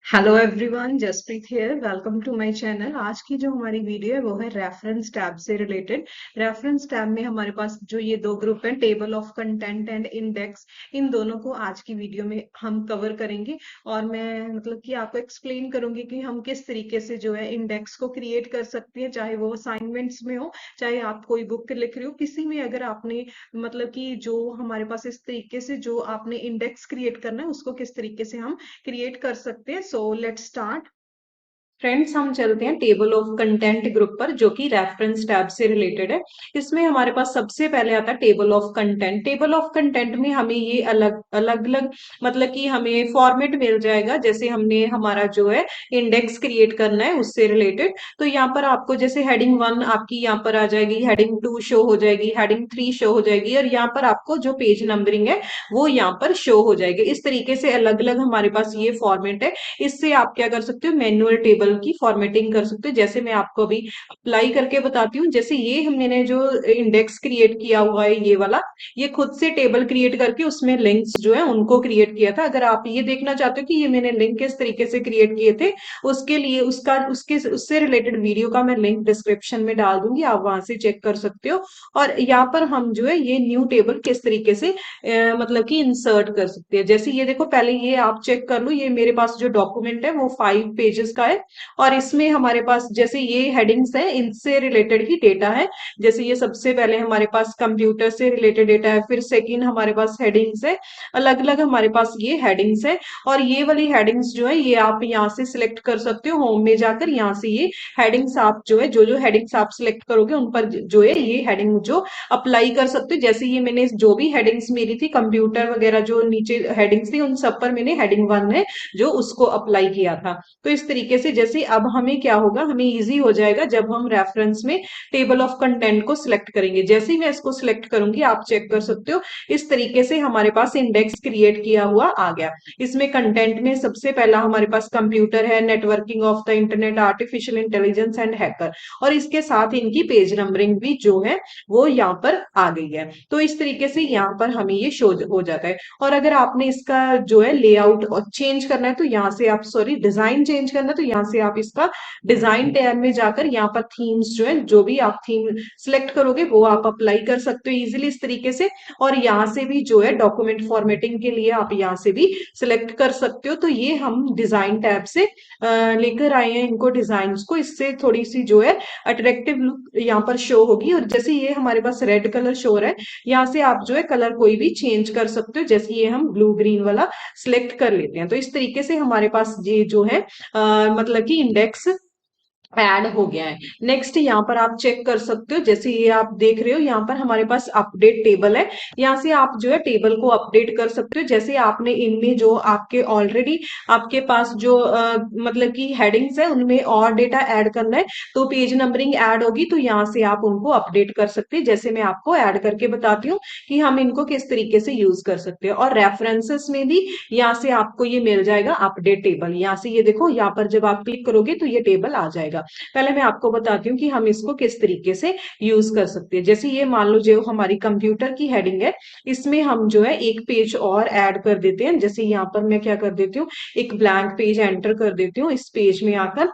Hello everyone, Jaspreet here. Welcome to my channel. आज की जो हमारी वीडियो है वो है रेफरेंस टैब से रिलेटेड। रेफरेंस टैब में हमारे पास जो ये दो ग्रुप है, table of content and index, इन दोनों को आज की वीडियो में हम कवर करेंगे। और मैं मतलब कि आपको एक्सप्लेन करूंगी कि हम किस तरीके से जो है इंडेक्स को क्रिएट कर सकते हैं, चाहे वो असाइनमेंट्स में हो, चाहे आप कोई बुक लिख रहे हो, किसी में अगर आपने मतलब कि जो हमारे पास इस तरीके से जो आपने इंडेक्स क्रिएट करना है उसको किस तरीके से हम क्रिएट कर सकते हैं। So let's start. फ्रेंड्स, हम चलते हैं टेबल ऑफ कंटेंट ग्रुप पर, जो कि रेफरेंस टैब से रिलेटेड है। इसमें हमारे पास सबसे पहले आता है table of content. Table of content में हमें ये अलग अलग अलग मतलब कि हमें फॉर्मेट मिल जाएगा, जैसे हमने हमारा जो है इंडेक्स क्रिएट करना है उससे रिलेटेड। तो यहाँ पर आपको जैसे हेडिंग 1 आपकी यहाँ पर आ जाएगी, हेडिंग 2 शो हो जाएगी, हेडिंग 3 शो हो जाएगी, और यहाँ पर आपको जो पेज नंबरिंग है वो यहाँ पर शो हो जाएगी। इस तरीके से अलग अलग हमारे पास ये फॉर्मेट है। इससे आप क्या कर सकते हो, मैनुअल टेबल की फॉर्मेटिंग कर सकते हो। जैसे मैं आपको अभी अप्लाई करके बताती हूँ। जैसे ये मैंने जो इंडेक्स क्रिएट किया हुआ है ये वाला, ये खुद से टेबल क्रिएट करके उसमें लिंक्स जो है उनको क्रिएट किया था। अगर आप ये देखना चाहते हो कि ये मैंने लिंक किस तरीके से क्रिएट किए थे, उसके लिए उससे रिलेटेड वीडियो का मैं लिंक डिस्क्रिप्शन में डाल दूंगी, आप वहां से चेक कर सकते हो। और यहाँ पर हम जो है ये न्यू टेबल किस तरीके से मतलब कि इंसर्ट कर सकते हैं। जैसे ये देखो, पहले ये आप चेक कर लो, ये मेरे पास जो डॉक्यूमेंट है वो 5 पेजेस का है। और इसमें हमारे पास जैसे ये हेडिंग्स है, इनसे रिलेटेड ही डेटा है। जैसे ये सबसे पहले हमारे पास कंप्यूटर से रिलेटेड डेटा है, फिर सेकंड हमारे पास हेडिंग्स है, अलग अलग हमारे पास ये हेडिंग्स है। और ये वाली हेडिंग्स जो है ये आप यहाँ से सिलेक्ट कर सकते हो, होम में जाकर यहाँ से ये हेडिंग्स आप जो है जो हेडिंग्स आप सिलेक्ट करोगे उन पर जो है ये हेडिंग जो अप्लाई कर सकते हो। जैसे ये मैंने जो भी हेडिंग्स मेरी थी, कंप्यूटर वगैरह जो नीचे हेडिंग्स थी, उन सब पर मैंने हेडिंग 1 है जो उसको अप्लाई किया था। तो इस तरीके से जैसे अब हमें क्या होगा, हमें इजी हो जाएगा जब हम रेफरेंस में टेबल ऑफ कंटेंट को सिलेक्ट करेंगे। जैसे ही मैं इसको सिलेक्ट करूंगी आप चेक कर सकते हो, इस तरीके से हमारे पास इंडेक्स क्रिएट किया हुआ आ गया। इसमें कंटेंट में सबसे पहला हमारे पास कंप्यूटर है, networking of the internet, artificial intelligence and hacker, और इसके साथ इनकी पेज नंबरिंग भी जो है वो यहाँ पर आ गई है। तो इस तरीके से यहाँ पर हमें ये शो हो जाता है। और अगर आपने इसका जो है लेआउट चेंज करना है तो यहाँ से आप, सॉरी, डिजाइन चेंज करना है तो यहाँ से आप इसका डिजाइन टैब में जाकर यहाँ पर थीम्स जो है, जो भी आप थीम सिलेक्ट करोगे वो आप अप्लाई कर सकते हो इजिली इस तरीके से। और यहाँ से भी जो है डॉक्यूमेंट फॉर्मेटिंग के लिए आप यहाँ से भी सिलेक्ट कर सकते हो। तो ये हम डिजाइन टैब से लेकर आए हैं इनको डिजाइन को, इससे थोड़ी सी जो है अट्रैक्टिव लुक यहाँ पर शो होगी। और जैसे ये हमारे पास रेड कलर शो हो रहा है, यहाँ से आप जो है कलर कोई भी चेंज कर सकते हो। जैसे ये हम ब्लू ग्रीन वाला सिलेक्ट कर लेते हैं, तो इस तरीके से हमारे पास ये जो है मतलब कि इंडेक्स ऐड हो गया है। नेक्स्ट यहाँ पर आप चेक कर सकते हो, जैसे ये आप देख रहे हो यहाँ पर हमारे पास अपडेट टेबल है। यहाँ से आप जो है टेबल को अपडेट कर सकते हो। जैसे आपने इनमें जो आपके ऑलरेडी आपके पास जो मतलब कि हेडिंग्स है उनमें और डेटा ऐड करना है, तो पेज नंबरिंग ऐड होगी, तो यहाँ से आप उनको अपडेट कर सकते हैं। जैसे मैं आपको ऐड करके बताती हूँ कि हम इनको किस तरीके से यूज कर सकते हैं। और रेफरेंसेस में भी यहाँ से आपको ये मिल जाएगा अपडेट टेबल। यहाँ से ये देखो, यहाँ पर जब आप क्लिक करोगे तो ये टेबल आ जाएगा। पहले मैं आपको बताती हूँ कि हम इसको किस तरीके से यूज कर सकते हैं। जैसे ये मान लो जो हमारी कंप्यूटर की हेडिंग है, इसमें हम जो है एक पेज और ऐड कर देते हैं। जैसे यहाँ पर मैं क्या कर देती हूँ, एक ब्लैंक पेज एंटर कर देती हूँ इस पेज में आकर,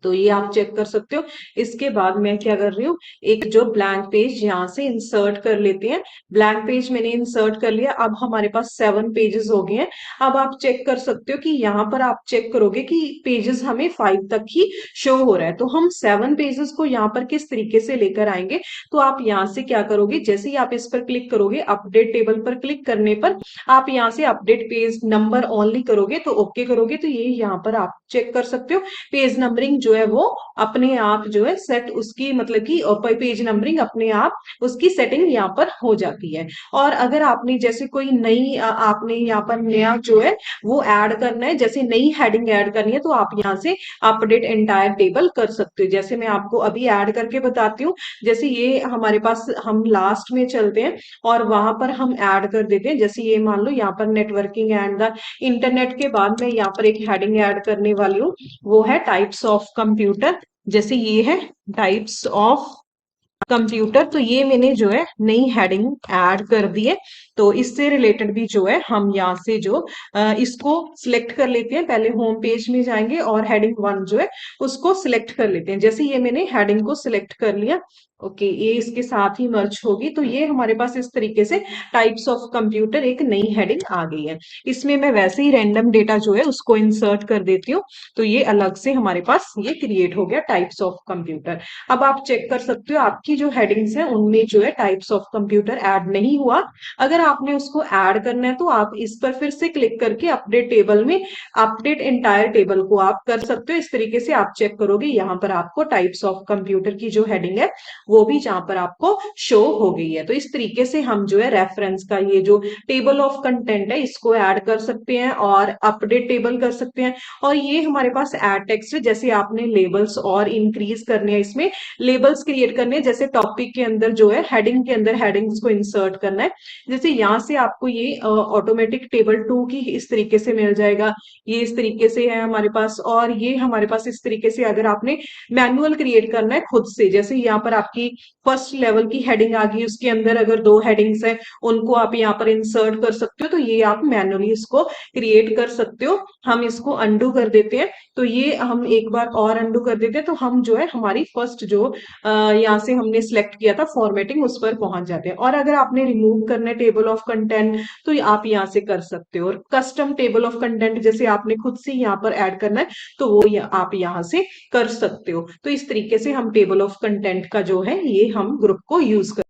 तो ये आप चेक कर सकते हो। इसके बाद मैं क्या कर रही हूँ, एक जो ब्लैंक पेज यहाँ से इंसर्ट कर लेते हैं। ब्लैंक पेज मैंने इंसर्ट कर लिया। अब हमारे पास 7 पेजेस हो गए हैं। अब आप चेक कर सकते हो कि यहाँ पर आप चेक करोगे कि पेजेस हमें 5 तक ही शो हो रहा है। तो हम 7 पेजेस को यहाँ पर किस तरीके से लेकर आएंगे, तो आप यहाँ से क्या करोगे, जैसे ही आप इस पर क्लिक करोगे, अपडेट टेबल पर क्लिक करने पर आप यहाँ से अपडेट पेज नंबर ओनली करोगे, तो ओके करोगे, तो ये यहाँ पर आप चेक कर सकते हो पेज नंबरिंग जो है वो अपने आप जो है सेट, उसकी मतलब कि पेज नंबरिंग अपने आप उसकी सेटिंग यहाँ पर हो जाती है। और अगर आपने जैसे कोई नई आपने यहाँ पर नया जो है वो ऐड करना है, जैसे नई हेडिंग ऐड करनी है, तो आप यहाँ से अपडेट एंटायर टेबल कर सकते हो। जैसे मैं आपको अभी ऐड करके बताती हूँ। जैसे ये हमारे पास, हम लास्ट में चलते हैं और वहां पर हम ऐड कर देते हैं। जैसे ये मान लो यहाँ पर नेटवर्किंग एंड द इंटरनेट के बाद मैं यहाँ पर एक हेडिंग ऐड करने वाली हूँ, वो है टाइप्स ऑफ कंप्यूटर। जैसे ये है टाइप्स ऑफ कंप्यूटर, तो ये मैंने जो है नई हेडिंग ऐड कर दी है। तो इससे रिलेटेड भी जो है हम यहाँ से जो इसको सिलेक्ट कर लेते हैं। पहले होम पेज में जाएंगे और हेडिंग 1 जो है उसको सिलेक्ट कर लेते हैं। जैसे ये मैंने हेडिंग को सिलेक्ट कर लिया, ओके, ये इसके साथ ही मर्ज होगी। तो ये हमारे पास इस तरीके से टाइप्स ऑफ कंप्यूटर एक नई हेडिंग आ गई है। इसमें मैं वैसे ही रैंडम डेटा जो है उसको इंसर्ट कर देती हूँ, तो ये अलग से हमारे पास ये क्रिएट हो गया टाइप्स ऑफ कंप्यूटर। अब आप चेक कर सकते हो आपकी जो हेडिंग्स है उनमें जो है टाइप्स ऑफ कंप्यूटर ऐड नहीं हुआ। अगर आपने उसको ऐड करना है तो आप इस पर फिर से क्लिक करके अपडेट टेबल में अपडेट एंटायर टेबल को आप कर सकते हो। इस तरीके से आप चेक करोगे यहाँ पर आपको टाइप्स ऑफ कंप्यूटर की जो हेडिंग है वो भी जहां पर आपको शो हो गई है। तो इस तरीके से हम जो है रेफरेंस का ये जो टेबल ऑफ कंटेंट है इसको ऐड कर सकते हैं और अपडेट टेबल कर सकते हैं। और ये हमारे पास ऐड टेक्स्ट है, जैसे आपने लेबल्स और इंक्रीज करने हैं, इसमें लेबल्स क्रिएट करने हैं, जैसे टॉपिक के अंदर जो है हेडिंग के अंदर हेडिंग्स को इंसर्ट करना है। जैसे यहाँ से आपको ये ऑटोमेटिक टेबल 2 की इस तरीके से मिल जाएगा, ये इस तरीके से है हमारे पास। और ये हमारे पास इस तरीके से अगर आपने मैनुअल क्रिएट करना है खुद से, जैसे यहाँ पर आपकी फर्स्ट लेवल की हेडिंग आ गई, उसके अंदर अगर 2 हेडिंग्स है उनको आप यहाँ पर इंसर्ट कर सकते हो, तो ये आप मैनुअली इसको क्रिएट कर सकते हो। हम इसको अंडू कर देते हैं, तो ये हम एक बार और अंडू कर देते हैं, तो हम जो है हमारी फर्स्ट जो यहाँ से हमने सिलेक्ट किया था फॉर्मेटिंग उस पर पहुंच जाते हैं। और अगर आपने रिमूव करना है टेबल ऑफ कंटेंट तो आप यहाँ से कर सकते हो। और कस्टम टेबल ऑफ कंटेंट जैसे आपने खुद से यहाँ पर ऐड करना है तो वो आप यहाँ से कर सकते हो। तो इस तरीके से हम टेबल ऑफ कंटेंट का जो है ये हम ग्रुप को यूज कर।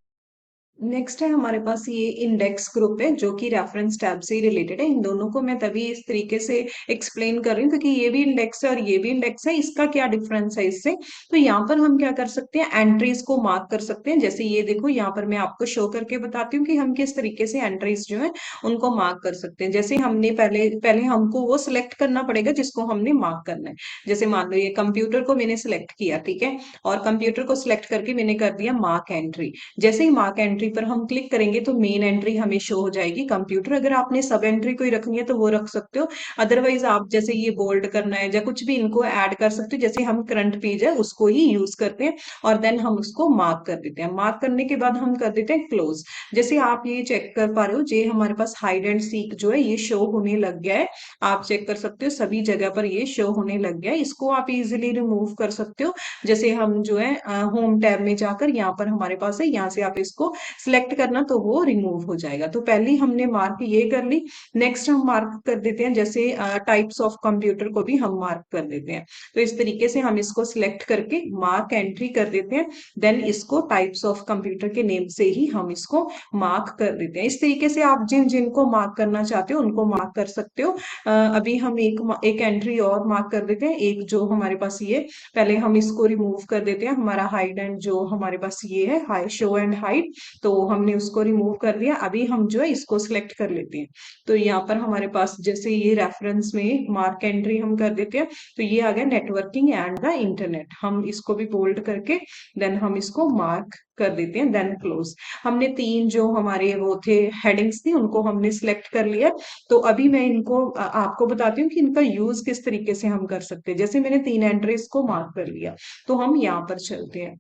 नेक्स्ट है हमारे पास ये इंडेक्स ग्रुप है जो कि रेफरेंस टैब से ही रिलेटेड है। इन दोनों को मैं तभी इस तरीके से एक्सप्लेन कर रही हूँ क्योंकि ये भी इंडेक्स है और ये भी इंडेक्स है। इसका क्या डिफरेंस है इससे, तो यहाँ पर हम क्या कर सकते हैं, एंट्रीज को मार्क कर सकते हैं। जैसे ये देखो यहाँ पर मैं आपको शो करके बताती हूँ कि हम किस तरीके से एंट्रीज जो है उनको मार्क कर सकते हैं। जैसे हमने पहले पहले हमको वो सिलेक्ट करना पड़ेगा जिसको हमने मार्क करना है। जैसे मान लो ये कंप्यूटर को मैंने सिलेक्ट किया, ठीक है, और कंप्यूटर को सिलेक्ट करके मैंने कर दिया मार्क एंट्री। जैसे ही मार्क एंट्री पर हम क्लिक करेंगे तो मेन एंट्री हमें शो हो जाएगी कंप्यूटर। अगर आपने सब एंट्री कोई रखनी है तो वो रख सकते हो, अदरवाइज आप जैसे ये बोल्ड करना है या कुछ भी इनको ऐड कर सकते हो। जैसे हम करंट पेज है उसको ही यूज करते हैं और देन हम उसको मार्क कर देते हैं। मार्क करने के बाद हम कर देते हैं क्लोज। जैसे आप ये चेक कर पा रहे हो ये हमारे पास हाइड एंड सीक जो है ये शो होने लग गया है। आप चेक कर सकते हो सभी जगह पर ये शो होने लग गया है। इसको आप इजिली रिमूव कर सकते हो। जैसे हम जो है होम टैब में जाकर यहाँ पर हमारे पास है, यहाँ से आप इसको सिलेक्ट करना तो वो रिमूव हो जाएगा। तो पहले हमने मार्क ये कर ली। नेक्स्ट हम मार्क कर देते हैं, जैसे टाइप्स ऑफ कंप्यूटर को भी हम मार्क कर देते हैं। तो इस तरीके से हम इसको सिलेक्ट करके मार्क एंट्री कर देते हैं। देन इसको टाइप्स ऑफ कंप्यूटर के नेम से ही हम इसको मार्क कर देते हैं। इस तरीके से आप जिन जिनको मार्क करना चाहते हो उनको मार्क कर सकते हो। अभी हम एक एंट्री और मार्क कर देते हैं, एक जो हमारे पास ये, पहले हम इसको रिमूव कर देते हैं। हमारा हाइड एंड जो हमारे पास ये है हाई शो एंड हाइड, तो हमने उसको रिमूव कर दिया। अभी हम जो है इसको सिलेक्ट कर लेते हैं। तो यहाँ पर हमारे पास जैसे ये रेफरेंस में मार्क एंट्री हम कर देते हैं, तो ये आ गया नेटवर्किंग एंड द इंटरनेट। हम इसको भी बोल्ड करके देन हम इसको मार्क कर देते हैं, देन क्लोज। हमने 3 जो हमारे वो थे हेडिंग्स थी उनको हमने सिलेक्ट कर लिया। तो अभी मैं इनको आपको बताती हूँ कि इनका यूज किस तरीके से हम कर सकते हैं। जैसे मैंने 3 एंट्रीज को मार्क कर लिया, तो हम यहाँ पर चलते हैं।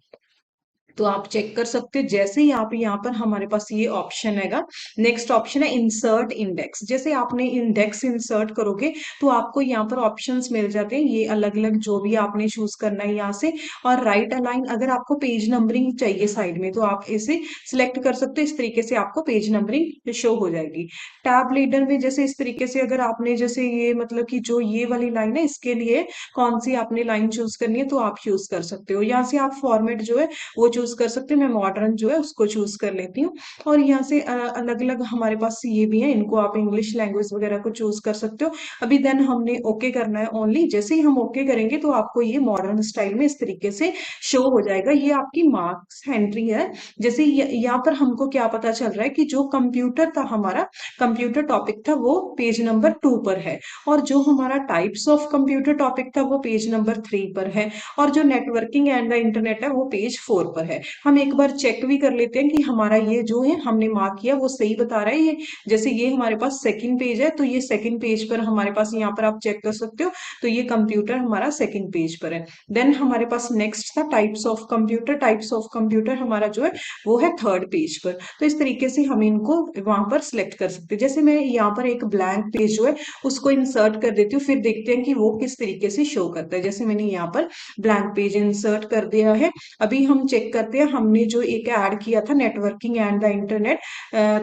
तो आप चेक कर सकते हो जैसे ही आप यहाँ पर हमारे पास ये ऑप्शन हैगा, नेक्स्ट ऑप्शन है इंसर्ट इंडेक्स। जैसे आपने इंडेक्स इंसर्ट करोगे तो आपको यहाँ पर ऑप्शंस मिल जाते हैं, ये अलग अलग जो भी आपने चूज करना है यहाँ से। और राइट अलाइन, अगर आपको पेज नंबरिंग चाहिए साइड में तो आप इसे सिलेक्ट कर सकते हो। इस तरीके से आपको पेज नंबरिंग शो हो जाएगी। टैब लीडर में जैसे इस तरीके से अगर आपने जैसे ये मतलब कि जो ये वाली लाइन है इसके लिए कौन सी आपने लाइन चूज करनी है तो आप चूज कर सकते हो। यहाँ से आप फॉर्मेट जो है वो चूज कर सकते हैं। मैं मॉडर्न जो है उसको चूज कर लेती हूँ। और यहाँ से अलग अलग हमारे पास ये भी है, इनको आप इंग्लिश लैंग्वेज वगैरह को चूज कर सकते हो। अभी देन हमने ओके करना है ओनली। जैसे ही हम ओके करेंगे तो आपको ये मॉडर्न स्टाइल में इस तरीके से शो हो जाएगा। ये आपकी मार्क्स एंट्री है। जैसे यहाँ पर हमको क्या पता चल रहा है कि जो कंप्यूटर था हमारा, कंप्यूटर टॉपिक था वो पेज नंबर 2 पर है, और जो हमारा टाइप्स ऑफ कंप्यूटर टॉपिक था वो पेज नंबर 3 पर है, और जो नेटवर्किंग एंड द इंटरनेट है वो पेज 4 पर है। है। हम एक बार चेक भी कर लेते हैं कि हमारा ये जो है हमने मार्क किया वो सही बता रहा है। ये जैसे ये हमारे पास सेकंड पेज है, तो ये सेकंड पेज पर हमारे पास यहाँ पर आप चेक कर सकते हो, तो ये कंप्यूटर हमारा सेकंड पेज पर है। देन हमारे पास नेक्स्ट था types of computer. Types of computer हमारा जो है वो है थर्ड पेज पर। तो इस तरीके से हम इनको वहां पर सिलेक्ट कर सकते हैं। जैसे मैं यहाँ पर एक ब्लैंक पेज जो है उसको इंसर्ट कर देती हूँ, फिर देखते हैं कि वो किस तरीके से शो करता है। जैसे मैंने यहाँ पर ब्लैंक पेज इंसर्ट कर दिया है। अभी हम चेक करते हैं, हमने जो एक ऐड किया था नेटवर्किंग एंड द इंटरनेट,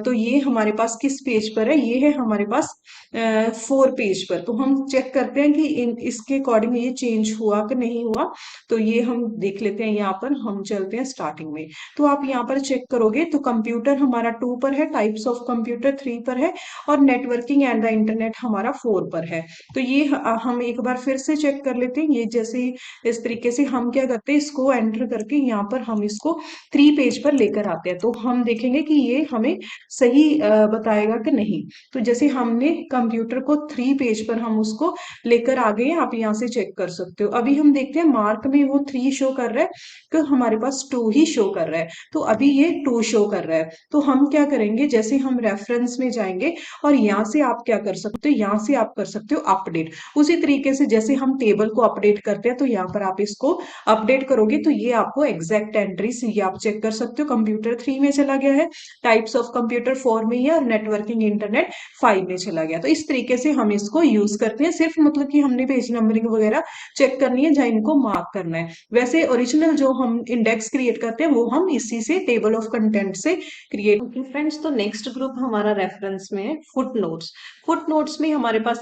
तो ये हमारे पास किस पेज पर है? ये है हमारे पास 4 पेज पर। तो हम चेक करते हैं कि इसके अकॉर्डिंग ये चेंज हुआ कि नहीं हुआ। तो ये हम देख लेते हैं। यहाँ पर हम चलते हैं स्टार्टिंग में, तो आप यहाँ पर चेक करोगे तो कंप्यूटर हमारा 2 पर है, टाइप्स ऑफ कंप्यूटर 3 पर है, और नेटवर्किंग एंड द इंटरनेट हमारा 4 पर है। तो ये हम एक बार फिर से चेक कर लेते हैं। ये जैसे इस तरीके से हम क्या करते हैं, इसको एंटर करके यहाँ पर हम इसको 3 पेज पर लेकर आते हैं, तो हम देखेंगे कि ये हमें सही बताएगा कि नहीं। तो जैसे हमने कंप्यूटर को 3 पेज पर हम उसको लेकर आ गए, आप यहाँ से चेक कर सकते हो। अभी हम देखते हैं मार्क में वो 3 शो कर रहा है कि हमारे पास 2 ही शो कर रहा है, तो अभी ये 2 शो कर रहा है। तो हम क्या करेंगे, जैसे हम रेफरेंस में जाएंगे और यहाँ से आप क्या कर सकते हो, यहाँ से आप कर सकते हो अपडेट। उसी तरीके से जैसे हम टेबल को अपडेट करते हैं, तो यहाँ पर आप इसको अपडेट करोगे तो ये आपको एग्जैक्ट एंट्री ये आप चेक कर सकते हो। कंप्यूटर 3 में चला गया है, टाइप्स ऑफ कंप्यूटर 4 में ही है, और नेटवर्किंग इंटरनेट 5 में चला गया। तो इस तरीके से हम इसको यूज करते हैं, सिर्फ मतलब कि हमने पेज नंबरिंग वगैरह चेक करनी है जहाँ इनको मार्क करना है। वैसे ओरिजिनल जो हम इंडेक्स क्रिएट करते हैं वो हम इसी से टेबल ऑफ कंटेंट से क्रिएट। ओके फ्रेंड्स, तो नेक्स्ट ग्रुप हमारा रेफरेंस में है फुट नोट्स। फुट नोट्स में हमारे पास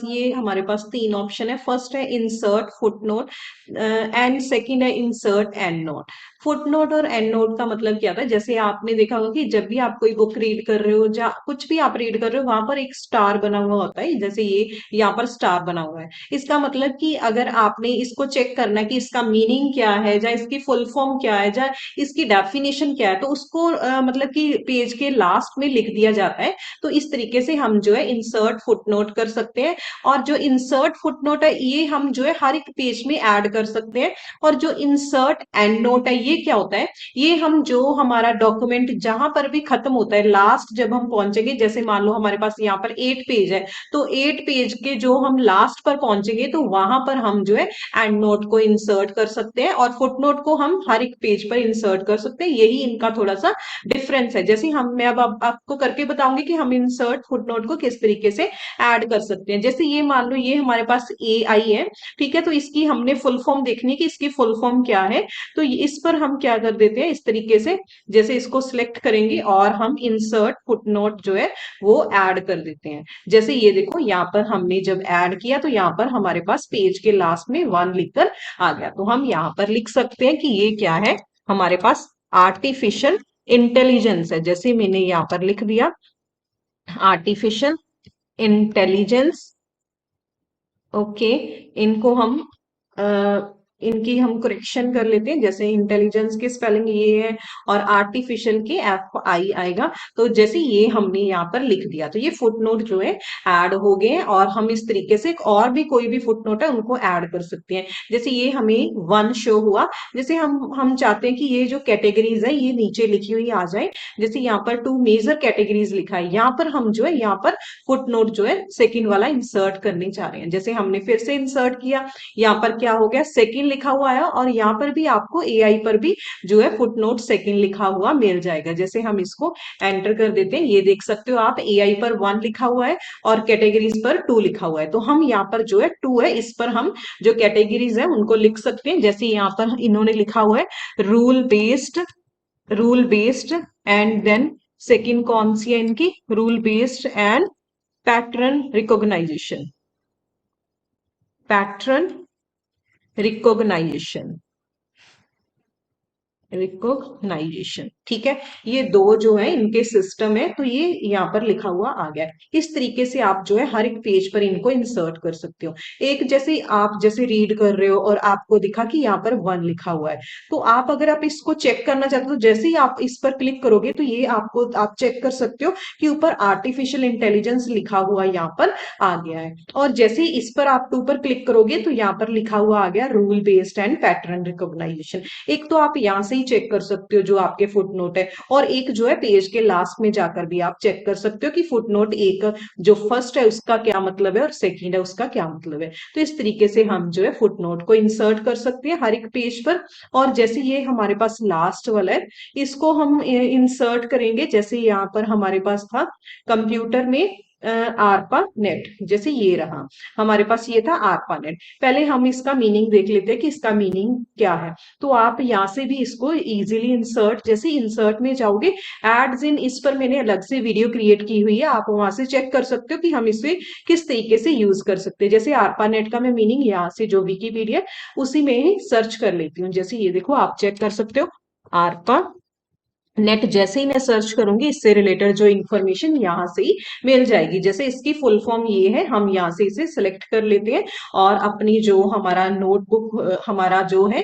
3 ऑप्शन है। फर्स्ट है insert footnote, and second है insert endnote. Footnote और एंड नोट का मतलब क्या था, जैसे आपने देखा होगा कि जब भी आप कोई बुक रीड कर रहे हो या कुछ भी आप रीड कर रहे हो, वहां पर एक स्टार बना हुआ होता है। जैसे ये यहाँ पर स्टार बना हुआ है, इसका मतलब कि अगर आपने इसको चेक करना है कि इसका मीनिंग क्या है, या इसकी फुल फॉर्म क्या है, या इसकी डेफिनेशन क्या है, तो उसको मतलब कि पेज के लास्ट में लिख दिया जाता है। तो इस तरीके से हम जो है इंसर्ट फुटनोट कर सकते हैं। और जो इंसर्ट फुटनोट है ये हम जो है हर एक पेज में ऐड कर सकते हैं। और जो इंसर्ट एंड नोट है ये क्या होता है, ये हम जो हमारा डॉक्यूमेंट जहां पर भी खत्म होता है, लास्ट जब हम पहुंचेंगे, जैसे मान लो हमारे पास यहाँ पर 8 पेज है, तो 8 पेज के जो हम लास्ट पर पहुंचेंगे तो वहां पर हम जो है एंड नोट को इंसर्ट कर सकते हैं, और फुटनोट को हम हर एक पेज पर इंसर्ट कर सकते हैं। यही इनका थोड़ा सा डिफरेंस है। जैसे मैं अब आपको करके बताऊंगी कि हम इंसर्ट फुटनोट को किस तरीके से ऐड कर सकते हैं। जैसे ये मान लो ये हमारे पास AI है, ठीक है, तो इसकी हमने फुल फॉर्म देखनी है कि इसकी फुल फॉर्म क्या है। तो इस पर हम क्या कर देते हैं, इस तरीके से जैसे इसको सिलेक्ट करेंगे और हम इंसर्ट फुटनोट जो है वो ऐड कर देते हैं। जैसे ये देखो यहाँ पर हमने जब ऐड किया तो यहाँ पर हमारे पास पेज के लास्ट में 1 लिखकर आ गया। तो हम यहाँ पर लिख सकते हैं कि ये क्या है, हमारे पास आर्टिफिशियल इंटेलिजेंस है। जैसे मैंने यहाँ पर लिख दिया आर्टिफिशियल इंटेलिजेंस। ओके, इनको हम इनकी हम करेक्शन कर लेते हैं। जैसे इंटेलिजेंस की स्पेलिंग ये है और आर्टिफिशियल की FI आएगा। तो जैसे ये हमने यहाँ पर लिख दिया तो ये फुटनोट जो है ऐड हो गए। और हम इस तरीके से और भी कोई भी फुटनोट है उनको ऐड कर सकते हैं। जैसे ये हमें 1 शो हुआ। जैसे हम चाहते हैं कि ये जो कैटेगरीज है ये नीचे लिखी हुई आ जाए। जैसे यहाँ पर 2 मेजर कैटेगरीज लिखा है, यहाँ पर हम जो है यहाँ पर फुटनोट जो है सेकेंड वाला इंसर्ट करने जा रहे हैं। जैसे हमने फिर से इंसर्ट किया, यहाँ पर क्या हो गया, सेकेंड लिखा हुआ है, और यहाँ पर भी आपको AI पर भी जो है फुटनोट सेकेंड लिखा हुआ मिल जाएगा। जैसे हम इसको एंटर कर देते हैं, ये देख सकते हो आप AI पर 1 लिखा हुआ है और कैटेगरीज पर 2 लिखा हुआ है। तो हम यहाँ पर जो है 2 है, इस पर हम जो कैटेगरीज है उनको लिख सकते हैं। जैसे यहाँ पर इन्होंने लिखा हुआ है rule based and then second कौन सी है इनकी, rule based and pattern recognisation, pattern recognisation, recognisation, ठीक है। ये 2 जो है इनके सिस्टम है, तो ये यहाँ पर लिखा हुआ आ गया है। इस तरीके से आप जो है हर एक पेज पर इनको इंसर्ट कर सकते हो। एक जैसे आप जैसे रीड कर रहे हो और आपको दिखा कि यहाँ पर 1 लिखा हुआ है, तो आप अगर आप इसको चेक करना चाहते हो तो जैसे ही आप इस पर क्लिक करोगे तो ये आपको आप चेक कर सकते हो कि ऊपर आर्टिफिशियल इंटेलिजेंस लिखा हुआ यहाँ पर आ गया है। और जैसे ही इस पर आप 2 पर क्लिक करोगे तो यहाँ पर लिखा हुआ आ गया rule based and pattern recognisation. एक तो आप यहाँ से ही ही चेक कर सकते हो जो आपके फुट नोट है, और एक जो है पेज के लास्ट में जाकर भी आप चेक कर सकते हो कि फुट नोट एक जो फर्स्ट है उसका क्या मतलब है और सेकंड है उसका क्या मतलब है। तो इस तरीके से हम जो है फुट नोट को इंसर्ट कर सकते हैं हर एक पेज पर। और जैसे ये हमारे पास लास्ट वाला है, इसको हम इंसर्ट करेंगे, जैसे यहाँ पर हमारे पास था कंप्यूटर में आरपा नेट, जैसे ये रहा हमारे पास, ये था आरपा नेट। पहले हम इसका मीनिंग देख लेते हैं कि इसका मीनिंग क्या है। तो आप यहाँ से भी इसको इजीली इंसर्ट, जैसे इंसर्ट में जाओगे, एड्स इन, इस पर मैंने अलग से वीडियो क्रिएट की हुई है, आप वहां से चेक कर सकते हो कि हम इसे किस तरीके से यूज कर सकते हैं। जैसे आरपा नेट का मैं मीनिंग यहाँ से जो विकीपीडिया उसी में ही सर्च कर लेती हूँ। जैसे ये देखो, आप चेक कर सकते हो आरपा नेट, जैसे ही मैं सर्च करूंगी इससे रिलेटेड जो इन्फॉर्मेशन यहाँ से ही मिल जाएगी। जैसे इसकी फुल फॉर्म ये है, हम यहाँ से इसे सिलेक्ट कर लेते हैं और अपनी जो हमारा नोटबुक, हमारा जो है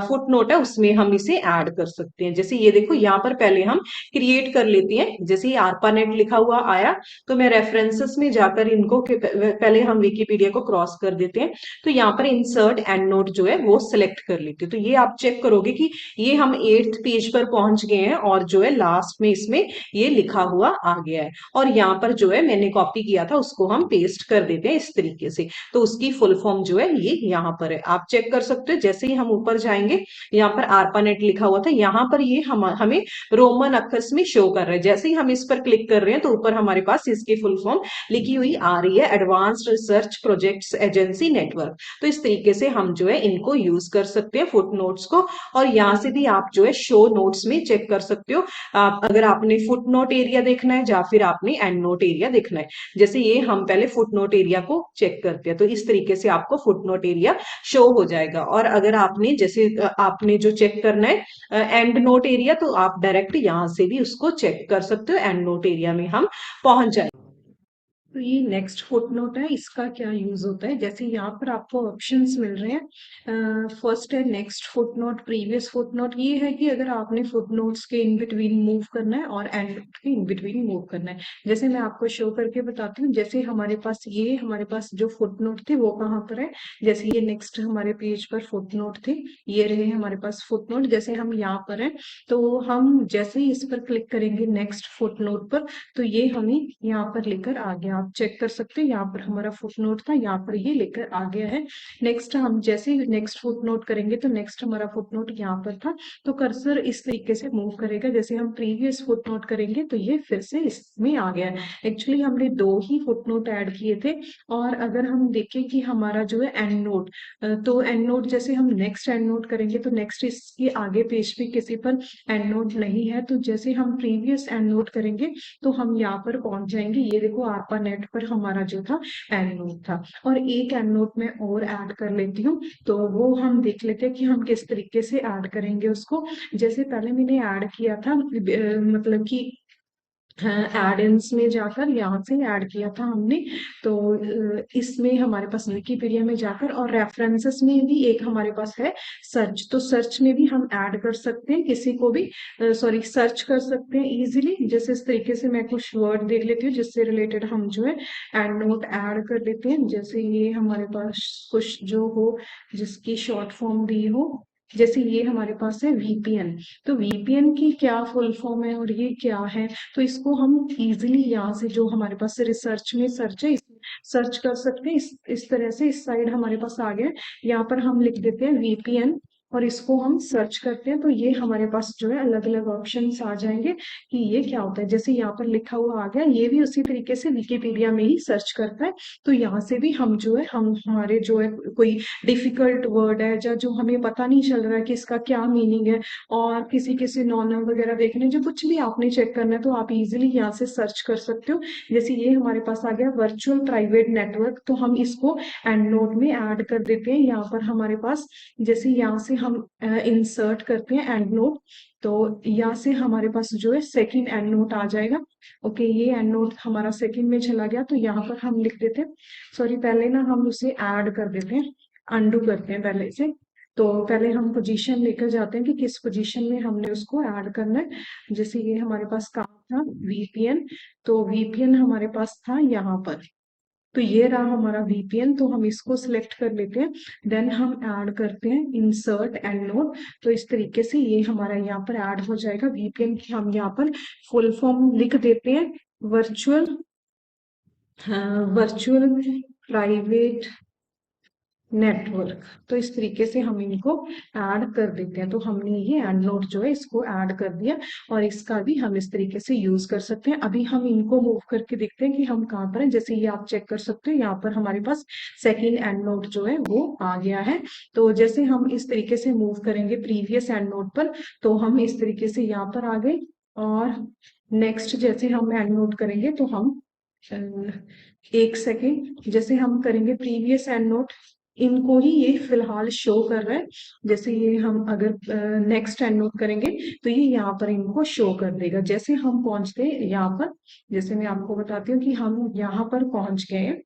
फुट नोट है, उसमें हम इसे ऐड कर सकते हैं। जैसे ये देखो, यहाँ पर पहले हम क्रिएट कर लेते हैं। जैसे ये आरपा नेट लिखा हुआ आया तो मैं रेफरेंसेस में जाकर इनको पहले हम विकीपीडिया को क्रॉस कर देते हैं। तो यहाँ पर इंसर्ट एंड नोट जो है वो सिलेक्ट कर लेते हैं। तो ये आप चेक करोगे कि ये हम 8th पेज पर पहुंच गए हैं और जो है लास्ट में इसमें ये लिखा हुआ आ गया है। और यहाँ पर जो है मैंने कॉपी किया था उसको हम पेस्ट कर देते हैं इस तरीके से। तो उसकी फुल फॉर्म जो है ये यहाँ पर है, आप चेक कर सकते हो। जैसे ही हम ऊपर जाएंगे, यहाँ पर आरपानेट लिखा हुआ था, यहाँ पर ये हमें रोमन अक्षर में शो कर रहा है। जैसे ही हम इस पर क्लिक कर रहे हैं तो ऊपर हमारे पास इसकी फुल फॉर्म लिखी हुई आ रही है, advanced research projects agency network. तो इस तरीके से हम जो है इनको यूज कर सकते हैं फुट नोट्स को। और यहाँ से भी आप जो है शो नोट्स में चेक कर सकते हो, आप अगर आपने फुट नोट एरिया देखना है या फिर आपने एंड नोट एरिया देखना है। जैसे ये हम पहले फुट नोट एरिया को चेक करते हैं, तो इस तरीके से आपको फुट नोट एरिया शो हो जाएगा। और अगर आपने जैसे आपने जो चेक करना है एंड नोट एरिया, तो आप डायरेक्ट यहाँ से भी उसको चेक कर सकते हो, एंड नोट एरिया में हम पहुंच जाएंगे। तो ये नेक्स्ट फुटनोट है, इसका क्या यूज होता है। जैसे यहाँ पर आपको ऑप्शंस मिल रहे हैं, फर्स्ट है नेक्स्ट फुटनोट, प्रीवियस फुटनोट। ये है कि अगर आपने फुटनोट्स के इन बिटवीन मूव करना है और एंड के इन बिटवीन मूव करना है। जैसे मैं आपको शो करके बताती हूँ, जैसे हमारे पास जो फुटनोट थे वो कहाँ पर है। जैसे ये नेक्स्ट हमारे पेज पर फुटनोट थे, ये रहे हमारे पास फुटनोट। जैसे हम यहाँ पर हैं तो हम जैसे ही इस पर क्लिक करेंगे नेक्स्ट फुटनोट पर, तो ये हमें यहाँ पर लेकर आ गया। आप चेक कर सकते हैं, यहाँ पर हमारा फुटनोट था, यहाँ पर ये लेकर आ गया है। नेक्स्ट हम जैसे ही नेक्स्ट फुटनोट करेंगे तो नेक्स्ट हमारा फुटनोट यहाँ पर था, तो कर्सर इस तरीके से मूव करेगा। जैसे हम प्रीवियस फुटनोट करेंगे तो ये फिर से इसमें आ गया है। एक्चुअली हमने 2 ही फुटनोट ऐड किए थे। और अगर हम देखें कि हमारा जो है एंड नोट, तो एंड नोट जैसे हम नेक्स्ट एंड नोट करेंगे तो नेक्स्ट इसके आगे पेज पे किसी पर एंड नोट नहीं है। तो जैसे हम प्रीवियस एंड नोट करेंगे तो हम यहाँ पर पहुंच जाएंगे। ये देखो, आरपा नेट पर हमारा जो था एंड नोट था। और एक एंड नोट में और ऐड कर लेती हूँ, तो वो हम देख लेते हैं कि हम किस तरीके से ऐड करेंगे उसको। जैसे पहले मैंने ऐड किया था, मतलब कि एड इन्स में जाकर यहाँ से ऐड किया था हमने। तो इसमें हमारे पास विकिपीडिया में जाकर, और रेफरेंसेस में भी एक हमारे पास है सर्च, तो सर्च में भी हम ऐड कर सकते हैं किसी को भी, सॉरी सर्च कर सकते हैं इजीली। जैसे इस तरीके से मैं कुछ वर्ड देख लेती हूँ जिससे रिलेटेड हम जो है एंड नोट ऐड कर लेते हैं। जैसे ये हमारे पास कुछ जो हो जिसकी शॉर्ट फॉर्म दी हो, जैसे ये हमारे पास है वीपीएन। तो वीपीएन की क्या फुल फॉर्म है और ये क्या है, तो इसको हम इजीली यहाँ से जो हमारे पास रिसर्च में सर्च है सर्च कर सकते हैं। इस तरह से इस साइड हमारे पास आ गया। यहाँ पर हम लिख देते हैं वीपीएन और इसको हम सर्च करते हैं, तो ये हमारे पास जो है अलग अलग ऑप्शंस आ जाएंगे कि ये क्या होता है। जैसे यहाँ पर लिखा हुआ आ गया, ये भी उसी तरीके से विकिपीडिया में ही सर्च करता है। तो यहाँ से भी हम जो है हम हमारे जो है कोई डिफिकल्ट वर्ड है या जो हमें पता नहीं चल रहा है कि इसका क्या मीनिंग है, और किसी के सिनोनिम वगैरह देखने, जो कुछ भी आपने चेक करना है तो आप इजीली यहाँ से सर्च कर सकते हो। जैसे ये हमारे पास आ गया वर्चुअल प्राइवेट नेटवर्क, तो हम इसको एंड नोट में ऐड कर देते हैं। यहाँ पर हमारे पास जैसे यहाँ से हम इंसर्ट करते हैं एंड नोट, तो यहाँ से हमारे पास जो है सेकंड एंड नोट आ जाएगा। ओके, ये एंड नोट हमारा सेकंड में चला गया, तो यहाँ पर हम लिख देते हैं, सॉरी पहले ना हम उसे ऐड कर देते हैं, अंडू करते हैं पहले से। तो पहले हम पोजीशन लेकर जाते हैं कि किस पोजीशन में हमने उसको ऐड करना है। जैसे ये हमारे पास कहाँ था वीपीएन, तो वीपीएन हमारे पास था यहाँ पर। तो ये रहा हमारा VPN, तो हम इसको सिलेक्ट कर लेते हैं। देन हम ऐड करते हैं इंसर्ट एंड नोट। तो इस तरीके से ये हमारा यहाँ पर ऐड हो जाएगा। VPN की हम यहाँ पर फुल फॉर्म लिख देते हैं, वर्चुअल वर्चुअल प्राइवेट नेटवर्क। तो इस तरीके से हम इनको ऐड कर देते हैं। तो हमने ये एंड नोट जो है इसको ऐड कर दिया, और इसका भी हम इस तरीके से यूज कर सकते हैं। अभी हम इनको मूव करके देखते हैं कि हम कहाँ पर हैं। जैसे ये आप चेक कर सकते हो, यहाँ पर हमारे पास सेकेंड एंड नोट जो है वो आ गया है। तो जैसे हम इस तरीके से मूव करेंगे प्रीवियस एंड नोट पर, तो हम इस तरीके से यहाँ पर आ गए। और नेक्स्ट जैसे हम एंड नोट करेंगे तो हम एक सेकेंड, जैसे हम करेंगे प्रीवियस एंड नोट, इनको ही ये फिलहाल शो कर रहा है। जैसे ये हम अगर नेक्स्ट एंड नोट करेंगे तो ये यहाँ पर इनको शो कर देगा। जैसे हम पहुंचते हैं यहाँ पर, जैसे मैं आपको बताती हूँ कि हम यहाँ पर पहुंच गए हैं,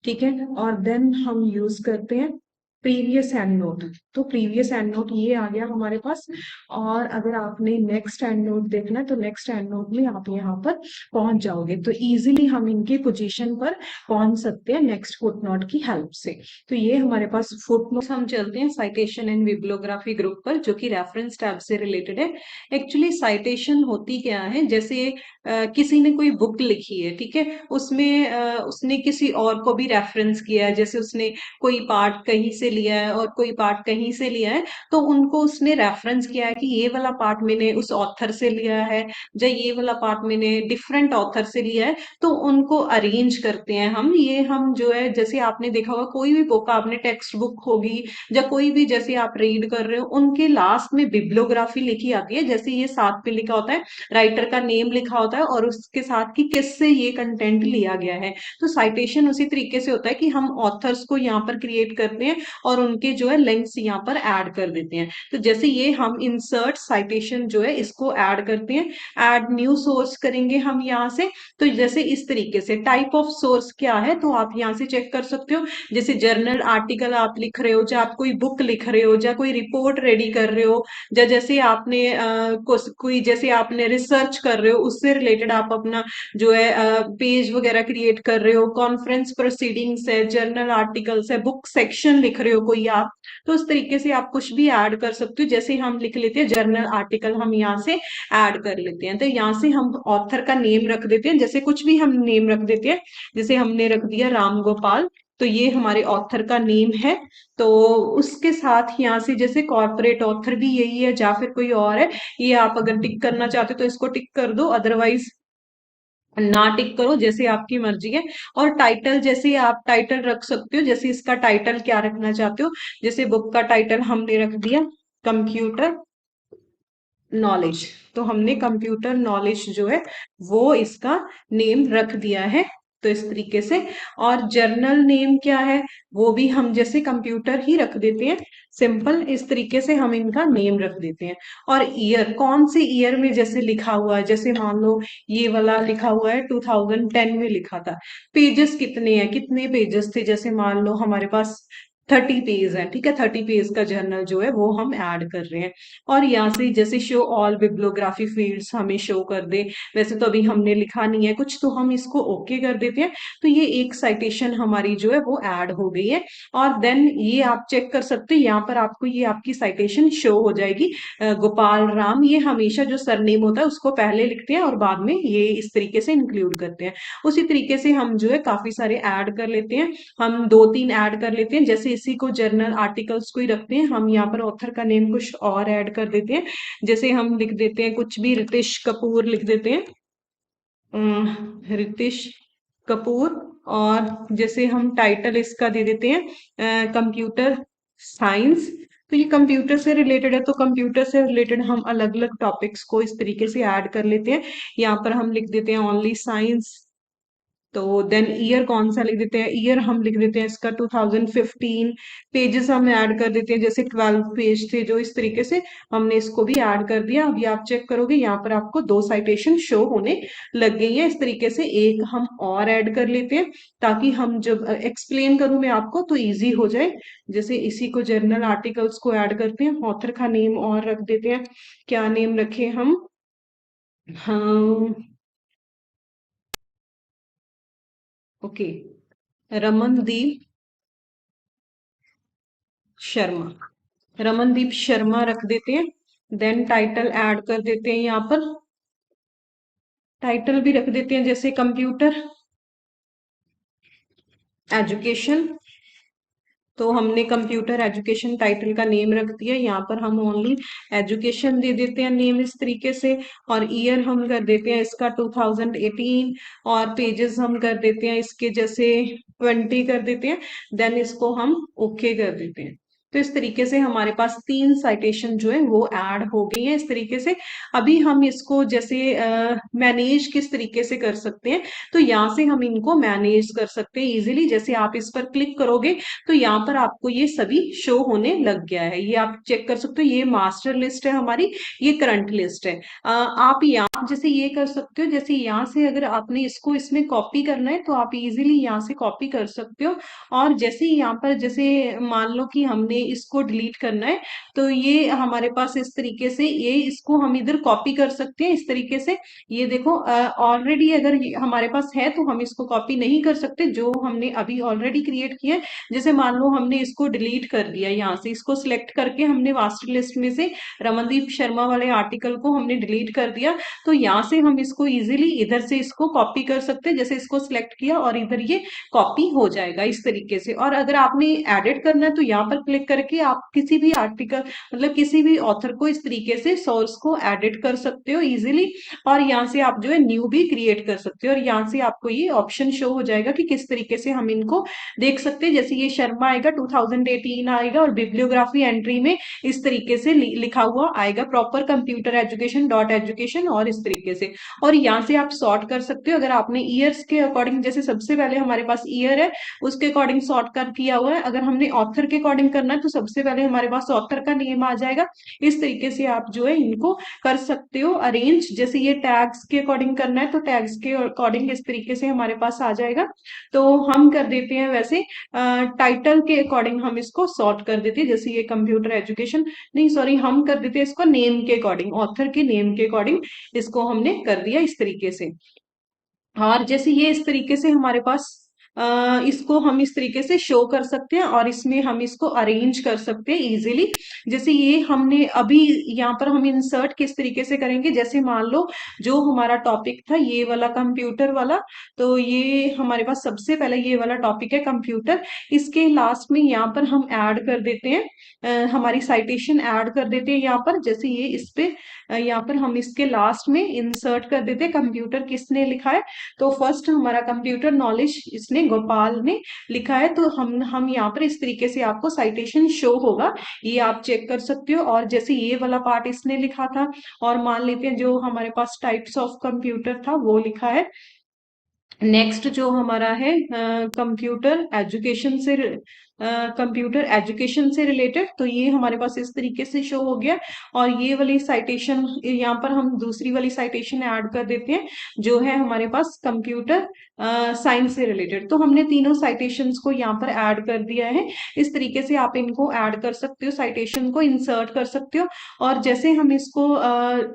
ठीक है। और देन हम यूज करते हैं प्रीवियस एंड नोट। तो प्रीवियस एंड नोट ये आ गया हमारे पास। और अगर आपने नेक्स्ट एंड नोट देखना है तो नेक्स्ट एंड नोट में आप यहाँ पर पहुंच जाओगे। तो इजीली हम इनकी पोजीशन पर पहुंच सकते हैं नेक्स्ट फुटनोट की हेल्प से। तो ये हमारे पास फुटनोट। हम चलते हैं साइटेशन एंड बिब्लियोग्राफी ग्रुप पर, जो कि रेफरेंस टैब से रिलेटेड है। एक्चुअली साइटेशन होती क्या है, जैसे किसी ने कोई बुक लिखी है, ठीक है, उसमें उसने किसी और को भी रेफरेंस किया है। जैसे उसने कोई पार्ट कहीं से लिया है और कोई पार्ट कहीं से लिया है, तो उनको उसने रेफरेंस किया है कि ये वाला पार्ट मैंने उस ऑथर से लिया है, या ये वाला पार्ट मैंने डिफरेंट ऑथर से लिया है। तो उनको अरेंज करते हैं हम। ये हम जो है, जैसे आपने देखा होगा कोई भी बुक, आपने टेक्स्ट बुक होगी या कोई भी जैसे आप रीड कर रहे हो, उनके लास्ट में बिब्लियोग्राफी लिखी आती है। जैसे ये साथ पे लिखा होता है, राइटर का नेम लिखा होता है और उसके साथ कि किससे ये कंटेंट लिया गया है। तो साइटेशन उसी तरीके से होता है कि हम ऑथर्स को यहाँ पर क्रिएट करते हैं और उनके जो है लिंक्स यहाँ पर ऐड कर देते हैं। तो जैसे ये हम इंसर्ट साइटेशन जो है इसको ऐड करते हैं, ऐड न्यू सोर्स करेंगे हम यहाँ से। तो जैसे इस तरीके से टाइप ऑफ सोर्स क्या है, तो आप यहाँ से चेक कर सकते हो। जैसे जर्नल आर्टिकल आप लिख रहे हो, या आप कोई बुक लिख रहे हो, या कोई रिपोर्ट रेडी कर रहे हो, या जैसे आपने कोई जैसे आपने रिसर्च कर रहे हो, उससे रिलेटेड आप अपना जो है पेज वगैरह क्रिएट कर रहे हो, कॉन्फ्रेंस प्रोसीडिंग्स है, जर्नल आर्टिकल्स है, बुक सेक्शन लिख रहे हो कोई आप, तो उस तरीके से आप कुछ भी ऐड कर सकते हो। जैसे हम लिख लेते हैं जर्नल आर्टिकल, हम यहाँ से ऐड कर लेते हैं। तो यहाँ से हम ऑथर का नेम रख देते हैं, जैसे कुछ भी हम नेम रख देते हैं। जैसे हमने रख दिया राम गोपाल, तो ये हमारे ऑथर का नेम है। तो उसके साथ यहाँ से जैसे कॉर्पोरेट ऑथर भी यही है या फिर कोई और है, ये आप अगर टिक करना चाहते हो तो इसको टिक कर दो, अदरवाइज ना टिक करो, जैसे आपकी मर्जी है। और टाइटल, जैसे आप टाइटल रख सकते हो, जैसे इसका टाइटल क्या रखना चाहते हो। जैसे बुक का टाइटल हमने रख दिया कंप्यूटर नॉलेज, तो हमने कंप्यूटर नॉलेज जो है वो इसका नेम रख दिया है। तो इस तरीके से। और जर्नल नेम क्या है, वो भी हम जैसे कंप्यूटर ही रख देते हैं, सिंपल इस तरीके से हम इनका नेम रख देते हैं। और ईयर, कौन से ईयर में जैसे लिखा हुआ है, जैसे मान लो ये वाला लिखा हुआ है 2010 में लिखा था। पेजेस कितने हैं, कितने पेजेस थे, जैसे मान लो हमारे पास 30 पेज है, ठीक है, 30 पेज का जर्नल जो है वो हम ऐड कर रहे हैं। और यहाँ से जैसे शो ऑल बिब्लियोग्राफी फील्ड्स हमें शो कर दे, वैसे तो अभी हमने लिखा नहीं है कुछ, तो हम इसको ओके कर देते हैं। तो ये एक साइटेशन हमारी जो है वो ऐड हो गई है। और देन ये आप चेक कर सकते हो, यहाँ पर आपको ये आपकी साइटेशन शो हो जाएगी। गोपाल राम, ये हमेशा जो सरनेम होता है उसको पहले लिखते हैं और बाद में ये इस तरीके से इंक्लूड करते हैं। उसी तरीके से हम जो है काफी सारे ऐड कर लेते हैं। हम 2-3 ऐड कर लेते हैं, जैसे इसी को जर्नल आर्टिकल्स को ही रखते हैं, हम यहाँ पर ऑथर का नेम कुछ और ऐड कर देते हैं। जैसे हम लिख देते हैं कुछ भी, रितेश कपूर लिख देते हैं, रितेश कपूर। और जैसे हम टाइटल इसका दे देते हैं कंप्यूटर साइंस। तो ये कंप्यूटर से रिलेटेड है, तो कंप्यूटर से रिलेटेड हम अलग अलग टॉपिक्स को इस तरीके से ऐड कर लेते हैं। यहाँ पर हम लिख देते हैं ओनली साइंस। तो देन ईयर कौन सा लिख देते हैं, ईयर हम लिख देते हैं इसका 2015। पेजेस हम ऐड कर देते हैं, जैसे 12 पेज थे जो, इस तरीके से हमने इसको भी ऐड कर दिया। अभी आप चेक करोगे यहाँ पर आपको 2 साइटेशन शो होने लग गई है। इस तरीके से एक हम और ऐड कर लेते हैं, ताकि हम जब एक्सप्लेन करूं मैं आपको तो इजी हो जाए। जैसे इसी को जर्नल आर्टिकल्स को ऐड करते हैं, ऑथर का नेम और रख देते हैं। क्या नेम रखे हम, हाँ, ओके, रमनदीप शर्मा। रमनदीप शर्मा रख देते हैं। देन टाइटल ऐड कर देते हैं, यहाँ पर टाइटल भी रख देते हैं जैसे कंप्यूटर एजुकेशन। तो हमने कंप्यूटर एजुकेशन टाइटल का नेम रख दिया, यहाँ पर हम ओनली एजुकेशन दे देते हैं नेम इस तरीके से। और ईयर हम कर देते हैं इसका 2018, और पेजेस हम कर देते हैं इसके जैसे 20 कर देते हैं। देन इसको हम ओके कर देते हैं। तो इस तरीके से हमारे पास 3 साइटेशन जो है वो ऐड हो गई है इस तरीके से। अभी हम इसको जैसे मैनेज किस तरीके से कर सकते हैं, तो यहाँ से हम इनको मैनेज कर सकते हैं इजीली। जैसे आप इस पर क्लिक करोगे तो यहाँ पर आपको ये सभी शो होने लग गया है, ये आप चेक कर सकते हो। ये मास्टर लिस्ट है हमारी, ये करंट लिस्ट है। आप यहाँ जैसे ये कर सकते हो, जैसे यहाँ से अगर आपने इसको इसमें कॉपी करना है तो आप इजीली यहाँ से कॉपी कर सकते हो। और जैसे ही यहाँ पर जैसे मान लो कि हमने इसको डिलीट करना है, तो ये हमारे पास इस तरीके से ये इसको हम इधर कॉपी कर सकते हैं इस तरीके से। ये देखो ऑलरेडी अगर हमारे पास है तो हम इसको कॉपी नहीं कर सकते, जो हमने अभी ऑलरेडी क्रिएट किया है। जैसे मान लो हमने इसको डिलीट कर दिया, यहाँ से इसको सिलेक्ट करके हमने मास्टर लिस्ट में से रमनदीप शर्मा वाले आर्टिकल को हमने डिलीट कर दिया, तो यहाँ से हम इसको इजीली इधर से इसको कॉपी कर सकते हैं। जैसे इसको सिलेक्ट किया और इधर ये कॉपी हो जाएगा इस तरीके से। और अगर आपने एडिट करना है तो यहाँ पर क्लिक करके आप किसी भी आर्टिकल मतलब किसी भी ऑथर को इस तरीके से सोर्स को एडिट कर सकते हो इजीली। और यहाँ से आप जो है न्यू भी क्रिएट कर सकते हो, और यहाँ से आपको ये ऑप्शन शो हो जाएगा कि किस तरीके से हम इनको देख सकते हैं। जैसे ये शर्मा आएगा 2018 आएगा, और बिब्लियोग्राफी एंट्री में इस तरीके से लिखा हुआ आएगा proper computer education dot education, और इस तरीके से। और यहाँ से आप सॉर्ट कर सकते हो अगर आपने ईयर्स के अकॉर्डिंग, जैसे सबसे पहले हमारे पास ईयर है उसके अकॉर्डिंग सॉर्ट कर किया हुआ है। अगर हमने ऑथर के अकॉर्डिंग करना है तो सबसे पहले हमारे पास ऑथर का नेम आ जाएगा। इस तरीके से आप जो है इनको कर सकते हो अरेंज। जैसे ये टैग्स के अकॉर्डिंग करना है तो टैग्स के अकॉर्डिंग इस तरीके से हमारे पास आ जाएगा। तो हम कर देते हैं वैसे टाइटल के अकॉर्डिंग हम इसको सॉर्ट कर देते हैं। जैसे ये कंप्यूटर एजुकेशन, नहीं सॉरी, हम कर देते हैं इसको नेम के अकॉर्डिंग, ऑथर के नेम के अकॉर्डिंग इसको हमने कर दिया इस तरीके से। और जैसे ये इस तरीके से हमारे पास इसको हम इस तरीके से शो कर सकते हैं, और इसमें हम इसको अरेंज कर सकते हैं इजीली। जैसे ये हमने अभी यहाँ पर हम इंसर्ट किस तरीके से करेंगे, जैसे मान लो जो हमारा टॉपिक था ये वाला कंप्यूटर वाला, तो ये हमारे पास सबसे पहले ये वाला टॉपिक है कंप्यूटर। इसके लास्ट में यहाँ पर हम ऐड कर देते हैं हमारी साइटेशन ऐड कर देते हैं यहाँ पर। जैसे ये इस पे यहाँ पर हम इसके लास्ट में इंसर्ट कर देते हैं कंप्यूटर किसने लिखा है। तो फर्स्ट हमारा कंप्यूटर नॉलेज इसने गोपाल ने लिखा है, तो हम यहाँ पर इस तरीके से आपको साइटेशन शो होगा, ये आप चेक कर सकते हो। और जैसे ये वाला पार्ट इसने लिखा था, और मान लेते हैं जो हमारे पास टाइप्स ऑफ कंप्यूटर था वो लिखा है। नेक्स्ट जो हमारा है कंप्यूटर एजुकेशन से कंप्यूटर एजुकेशन से रिलेटेड, तो ये हमारे पास इस तरीके से शो हो गया। और ये वाली साइटेशन यहाँ पर हम दूसरी वाली साइटेशन ऐड कर देते हैं जो है हमारे पास कंप्यूटर साइंस से रिलेटेड। तो हमने तीनों साइटेशंस को यहाँ पर ऐड कर दिया है। इस तरीके से आप इनको ऐड कर सकते हो, साइटेशन को इंसर्ट कर सकते हो। और जैसे हम इसको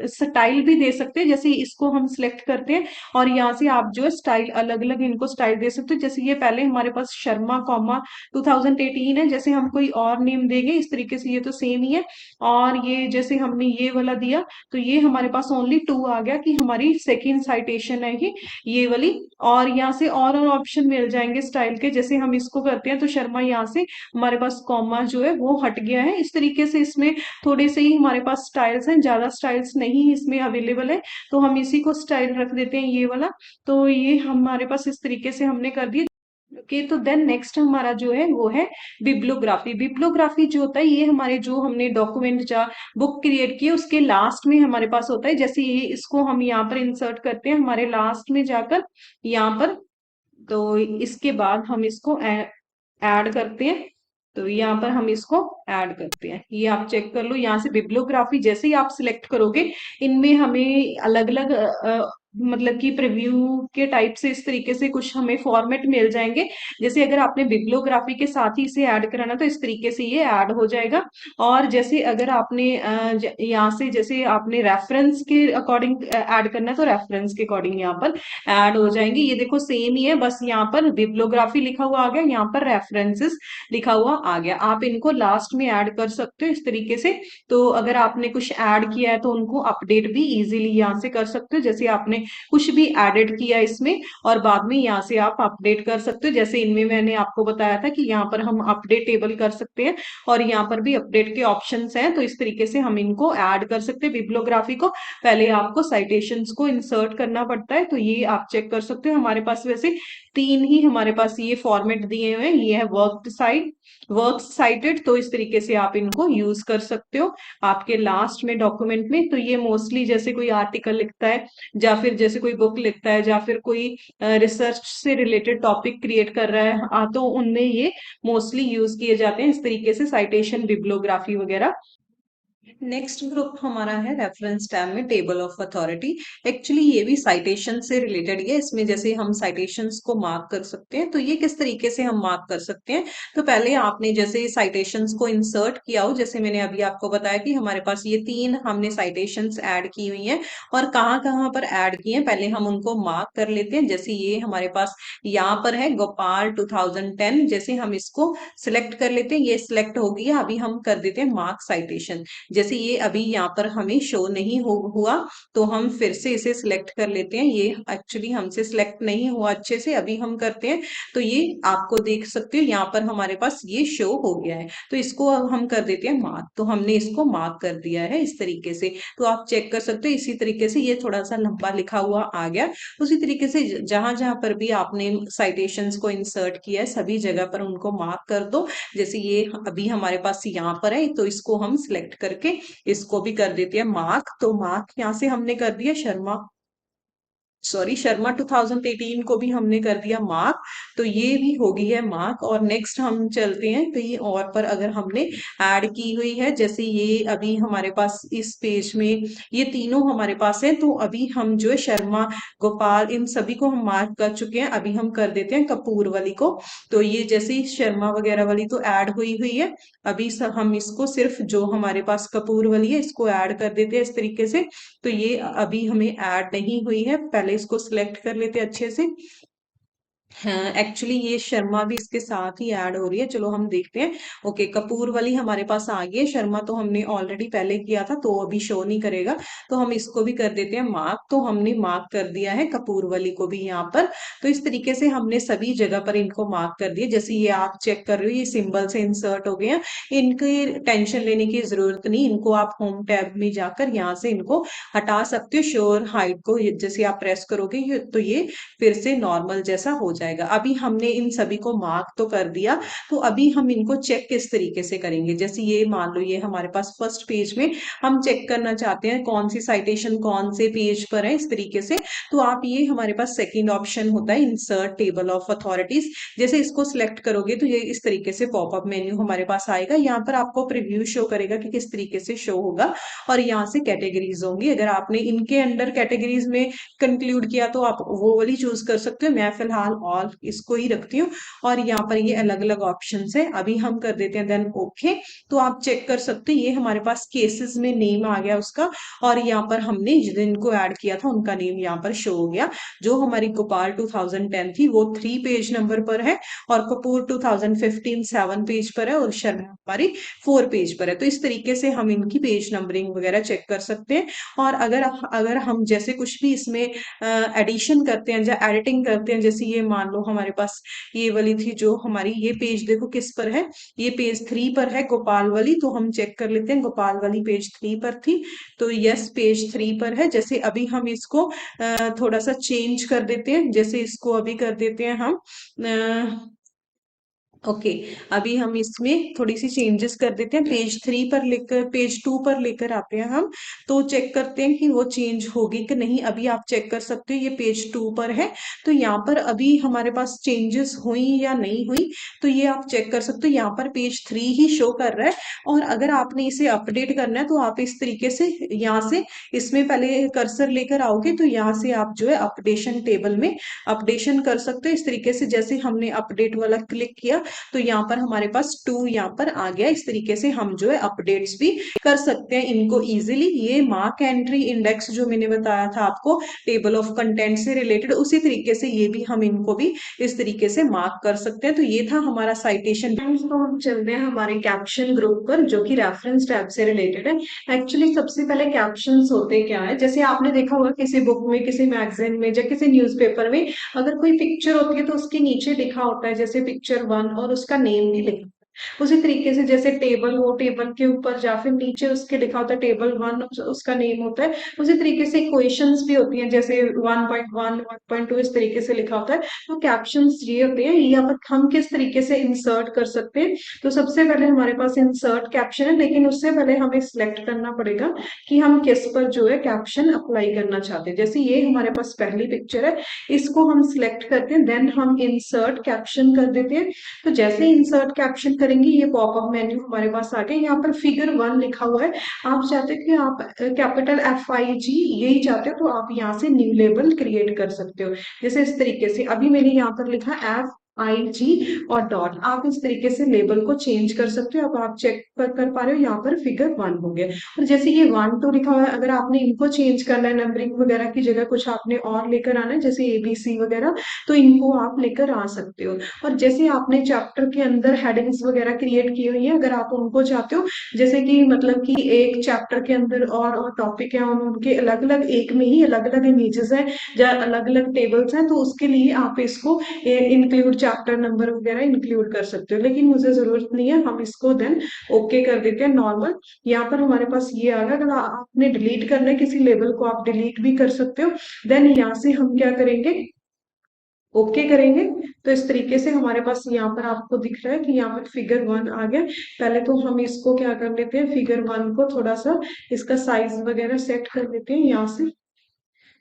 स्टाइल भी दे सकते हैं, जैसे इसको हम सिलेक्ट करते हैं और यहाँ से आप जो है स्टाइल अलग अलग इनको स्टाइल दे सकते हो। जैसे ये पहले हमारे पास शर्मा कॉमा 2018 है, जैसे हम कोई और नेम देंगे इस तरीके से, ये तो सेम ही है। और ये जैसे हमने ये वाला दिया तो ये हमारे पास ओनली 2 आ गया कि हमारी सेकेंड साइटेशन है ये वाली। और यहाँ से और ऑप्शन मिल जाएंगे स्टाइल के, जैसे हम इसको करते हैं तो शर्मा यहाँ से हमारे पास कॉमा जो है वो हट गया है। इस तरीके से इसमें थोड़े से ही हमारे पास स्टाइल्स हैं, ज्यादा स्टाइल्स नहीं इसमें अवेलेबल है, तो हम इसी को स्टाइल रख देते हैं ये वाला। तो ये हमारे पास इस तरीके से हमने कर दिया। ओके, तो देन नेक्स्ट हमारा जो है वो है बिब्लियोग्राफी। बिब्लियोग्राफी जो होता है ये हमारे जो हमने डॉक्यूमेंट या बुक क्रिएट की है उसके लास्ट में हमारे पास होता है। जैसे ये इसको हम यहाँ पर इंसर्ट करते हैं हमारे लास्ट में जाकर यहाँ पर, तो इसके बाद हम इसको ऐड करते हैं। तो यहाँ पर हम इसको ऐड करते हैं, ये आप चेक कर लो। यहाँ से बिब्लियोग्राफी जैसे ही आप सिलेक्ट करोगे इनमें हमें अलग अलग मतलब कि प्रीव्यू के टाइप से इस तरीके से कुछ हमें फॉर्मेट मिल जाएंगे। जैसे अगर आपने बिब्लियोग्राफी के साथ ही इसे ऐड कराना तो इस तरीके से ये ऐड हो जाएगा। और जैसे अगर आपने यहाँ से जैसे आपने रेफरेंस के अकॉर्डिंग ऐड करना है तो रेफरेंस के अकॉर्डिंग यहाँ पर ऐड हो जाएंगे। ये देखो सेम ही है, बस यहाँ पर बिब्लियोग्राफी लिखा हुआ आ गया, यहाँ पर रेफरेंसेस लिखा हुआ आ गया। आप इनको लास्ट में ऐड कर सकते हो इस तरीके से। तो अगर आपने कुछ ऐड किया है तो उनको अपडेट भी इजीली यहाँ से कर सकते हो। जैसे आपने कुछ भी एडिट किया इसमें और बाद में यहाँ से आप अपडेट कर सकते हो। जैसे इनमें मैंने आपको बताया था कि यहाँ पर हम अपडेट टेबल कर सकते हैं और यहाँ पर भी अपडेट के ऑप्शंस हैं। तो इस तरीके से हम इनको ऐड कर सकते हैं। बिब्लियोग्राफी को पहले आपको साइटेशंस को इंसर्ट करना पड़ता है, तो ये आप चेक कर सकते हो। हमारे पास वैसे तीन ही हमारे पास ये फॉर्मेट दिए हुए हैं। ये है वर्क साइट, वर्क साइटेड, तो इस तरीके से आप इनको यूज कर सकते हो आपके लास्ट में डॉक्यूमेंट में। तो ये मोस्टली जैसे कोई आर्टिकल लिखता है या फिर जैसे कोई बुक लिखता है या फिर कोई रिसर्च से रिलेटेड टॉपिक क्रिएट कर रहा है, तो उनमें ये मोस्टली यूज किए जाते हैं इस तरीके से साइटेशन बिब्लियोग्राफी वगैरह। नेक्स्ट ग्रुप हमारा है रेफरेंस टैब में टेबल ऑफ अथॉरिटी। एक्चुअली ये भी साइटेशन से रिलेटेड है। इसमें जैसे हम साइटेशंस को मार्क कर सकते हैं, तो ये किस तरीके से हम मार्क कर सकते हैं। तो पहले आपने जैसे साइटेशंस को इंसर्ट किया हो, जैसे मैंने अभी आपको बताया कि हमारे पास ये तीन हमने साइटेशंस ऐड की हुई हैं और कहाँ कहाँ पर ऐड की हैं पहले हम उनको मार्क कर लेते हैं। जैसे ये हमारे पास यहाँ पर है गोपाल 2010, जैसे हम इसको सिलेक्ट कर लेते हैं, ये सिलेक्ट हो गया। अभी हम कर देते हैं मार्क साइटेशन। जैसे ये अभी यहाँ पर हमें शो नहीं हुआ तो हम फिर से इसे सिलेक्ट कर लेते हैं। ये एक्चुअली हमसे सिलेक्ट नहीं हुआ अच्छे से, अभी हम करते हैं तो ये आपको देख सकते हो यहाँ पर हमारे पास ये शो हो गया है। तो इसको अब हम कर देते हैं मार्क। तो हमने इसको मार्क कर दिया है इस तरीके से। तो आप चेक कर सकते हो इसी तरीके से ये थोड़ा सा लंबा लिखा हुआ आ गया। उसी तरीके से जहां जहां पर भी आपने साइटेशंस को इंसर्ट किया है सभी जगह पर उनको मार्क कर दो। जैसे ये अभी हमारे पास यहाँ पर है तो इसको हम सिलेक्ट करके इसको भी कर देते हैं मार्क। तो मार्क यहाँ से हमने कर दिया शर्मा, सॉरी शर्मा 2018 को भी हमने कर दिया मार्क। तो ये भी हो गई है मार्क। और नेक्स्ट हम चलते हैं कहीं और पर। अगर हमने ऐड की हुई है जैसे ये अभी हमारे पास इस पेज में ये तीनों हमारे पास है, तो अभी हम जो है शर्मा गोपाल इन सभी को हम मार्क कर चुके हैं। अभी हम कर देते हैं कपूर वाली को। तो ये जैसे ही शर्मा वगैरह वाली तो ऐड हुई हुई है, अभी हम इसको सिर्फ जो हमारे पास कपूर वाली है इसको ऐड कर देते हैं इस तरीके से। तो ये अभी हमें ऐड नहीं हुई है, पहले इसको सिलेक्ट कर लेते हैं अच्छे से। हाँ एक्चुअली ये शर्मा भी इसके साथ ही ऐड हो रही है, चलो हम देखते हैं। ओके कपूर वाली हमारे पास आ गई है, शर्मा तो हमने ऑलरेडी पहले किया था तो अभी शो नहीं करेगा। तो हम इसको भी कर देते हैं मार्क। तो हमने मार्क कर दिया है कपूर वाली को भी यहाँ पर। तो इस तरीके से हमने सभी जगह पर इनको मार्क कर दिया। जैसे ये आप चेक कर रहे हो ये सिंबल से इंसर्ट हो गए हैं, इनकी टेंशन लेने की जरूरत नहीं। इनको आप होम टैब में जाकर यहाँ से इनको हटा सकते हो। शोर हाइड को जैसे आप प्रेस करोगे तो ये फिर से नॉर्मल जैसा हो जाएगा। अभी हमने इन सभी को मार्क तो कर दिया, तो अभी हम इनको चेक किस तरीके से करेंगे। जैसे ये मान लो ये हमारे पास फर्स्ट पेज में हम चेक करना चाहते हैं कौन सी साइटेशन कौन से पेज पर है इस तरीके से। तो आप ये हमारे पास सेकंड ऑप्शन होता है इंसर्ट टेबल ऑफ अथॉरिटीज। जैसे इसको सिलेक्ट करोगे तो ये इस तरीके से पॉपअप मेन्यू हमारे पास आएगा। यहाँ पर आपको प्रीव्यू शो करेगा कि किस तरीके से शो होगा और यहाँ से कैटेगरीज होंगी। अगर आपने इनके अंडर कैटेगरीज में कंक्लूड किया तो आप वो वाली चूज कर सकते हो। मैं फिलहाल ऑल इसको ही रखती हूँ और यहाँ पर ये अलग अलग ऑप्शन है। अभी हम कर देते हैं देन ओके। तो आप चेक कर सकते हो ये हमारे पास केसेस में नेम आ गया उसका और यहाँ पर हमने जिनको ऐड किया था उनका नेम यहाँ पर शो हो गया। जो हमारी गोपाल 2010 थी वो 3 पेज नंबर पर है और कपूर 2015 7 पेज पर है और शर्मा हमारी 4 पेज पर है। तो इस तरीके से हम इनकी पेज नंबरिंग वगैरह चेक कर सकते हैं। और अगर अगर हम जैसे कुछ भी इसमें एडिशन करते हैं या एडिटिंग करते हैं, जैसे ये मान लो हमारे पास ये वाली थी जो हमारी ये पेज देखो किस पर है, ये पेज 3 पर है गोपाल वाली। तो हम चेक कर लेते हैं गोपाल वाली पेज 3 पर थी, तो यस पेज 3 पर है। जैसे अभी हम इसको थोड़ा सा चेंज कर देते हैं, जैसे इसको अभी कर देते हैं हम ओके, अभी हम इसमें थोड़ी सी चेंजेस कर देते हैं, पेज 3 पर लेकर पेज 2 पर लेकर आते हैं हम, तो चेक करते हैं कि वो चेंज होगी कि नहीं। अभी आप चेक कर सकते हो ये पेज 2 पर है, तो यहाँ पर अभी हमारे पास चेंजेस हुई या नहीं हुई, तो ये आप चेक कर सकते हो। यहाँ पर पेज 3 ही शो कर रहा है, और अगर आपने इसे अपडेट करना है तो आप इस तरीके से यहाँ से इसमें पहले कर्सर लेकर आओगे, तो यहाँ से आप जो है अपडेशन टेबल में अपडेशन कर सकते हो इस तरीके से। जैसे हमने अपडेट वाला क्लिक किया तो यहाँ पर हमारे पास 2 यहाँ पर आ गया। इस तरीके से हम जो है अपडेट्स भी कर सकते हैं इनको इजीली। ये मार्क एंट्री इंडेक्स जो मैंने बताया था आपको टेबल ऑफ कंटेंट से रिलेटेड, उसी तरीके से ये भी हम इनको भी इस तरीके से मार्क कर सकते हैं। तो ये था हमारा साइटेशन। तो हम चलते हैं हमारे कैप्शन ग्रुप पर, जो कि रेफरेंस टैब से रिलेटेड है। एक्चुअली सबसे पहले कैप्शंस होते क्या है, जैसे आपने देखा होगा किसी बुक में, किसी मैगजीन में, या किसी न्यूज़पेपर में अगर कोई पिक्चर होती है तो उसके नीचे लिखा होता है जैसे पिक्चर 1, और उसका नेम भी लिखा। उसी तरीके से जैसे टेबल हो, टेबल के ऊपर या फिर नीचे उसके लिखा होता है टेबल 1, उसका नेम होता है। उसी तरीके से इक्वेशंस भी होती हैं, जैसे 1.1, 1.2 इस तरीके से लिखा होता है। तो कैप्शंस ये होते हैं, यहाँ पर हम किस तरीके से इंसर्ट कर सकते हैं। तो सबसे पहले हमारे पास इंसर्ट कैप्शन है, लेकिन उससे पहले हमें सिलेक्ट करना पड़ेगा कि हम किस पर जो है कैप्शन अप्लाई करना चाहते हैं। जैसे ये हमारे पास पहली पिक्चर है, इसको हम सिलेक्ट करते हैं, देन हम इंसर्ट कैप्शन कर देते हैं। तो जैसे इंसर्ट कैप्शन करेंगे ये पॉपअप मेन्यू हमारे पास आ गया। यहाँ पर फिगर 1 लिखा हुआ है, आप चाहते हो कि आप कैपिटल FIG यही चाहते हो तो आप यहाँ से न्यू लेबल क्रिएट कर सकते हो। जैसे इस तरीके से अभी मैंने यहाँ पर लिखा FIG और डॉट, आप इस तरीके से लेबल को चेंज कर सकते हो। अब आप चेक कर पा रहे हो यहाँ पर फिगर 1 हो गया। और जैसे ये 1 2 लिखा हुआ है, अगर आपने इनको चेंज करना है, नंबरिंग वगैरह की जगह कुछ आपने और लेकर आना है जैसे ABC वगैरह, तो इनको आप लेकर आ सकते हो। और जैसे आपने चैप्टर के अंदर हेडिंग्स वगैरह क्रिएट की हुई है, अगर आप उनको चाहते हो, जैसे कि मतलब कि एक चैप्टर के अंदर और टॉपिक है, उनके अलग अलग एक में ही अलग अलग इमेजेस हैं या अलग अलग टेबल्स हैं, तो उसके लिए आप इसको इंक्लूड चैप्टर नंबर वगैरह इंक्लूड कर सकते हो। लेकिन मुझे जरूरत नहीं है, हम इसको देन ओके कर देते हैं नॉर्मल। यहाँ पर हमारे पास ये आ गया। अगर आपने डिलीट करना है किसी लेबल को, आप डिलीट भी कर सकते हो। देन यहाँ से हम क्या करेंगे, ओके करेंगे। तो इस तरीके से हमारे पास यहाँ पर आपको दिख रहा है कि यहाँ पर फिगर 1 आ गया। पहले तो हम इसको क्या कर लेते हैं, फिगर 1 को थोड़ा सा इसका साइज वगैरह सेट कर लेते हैं यहाँ से।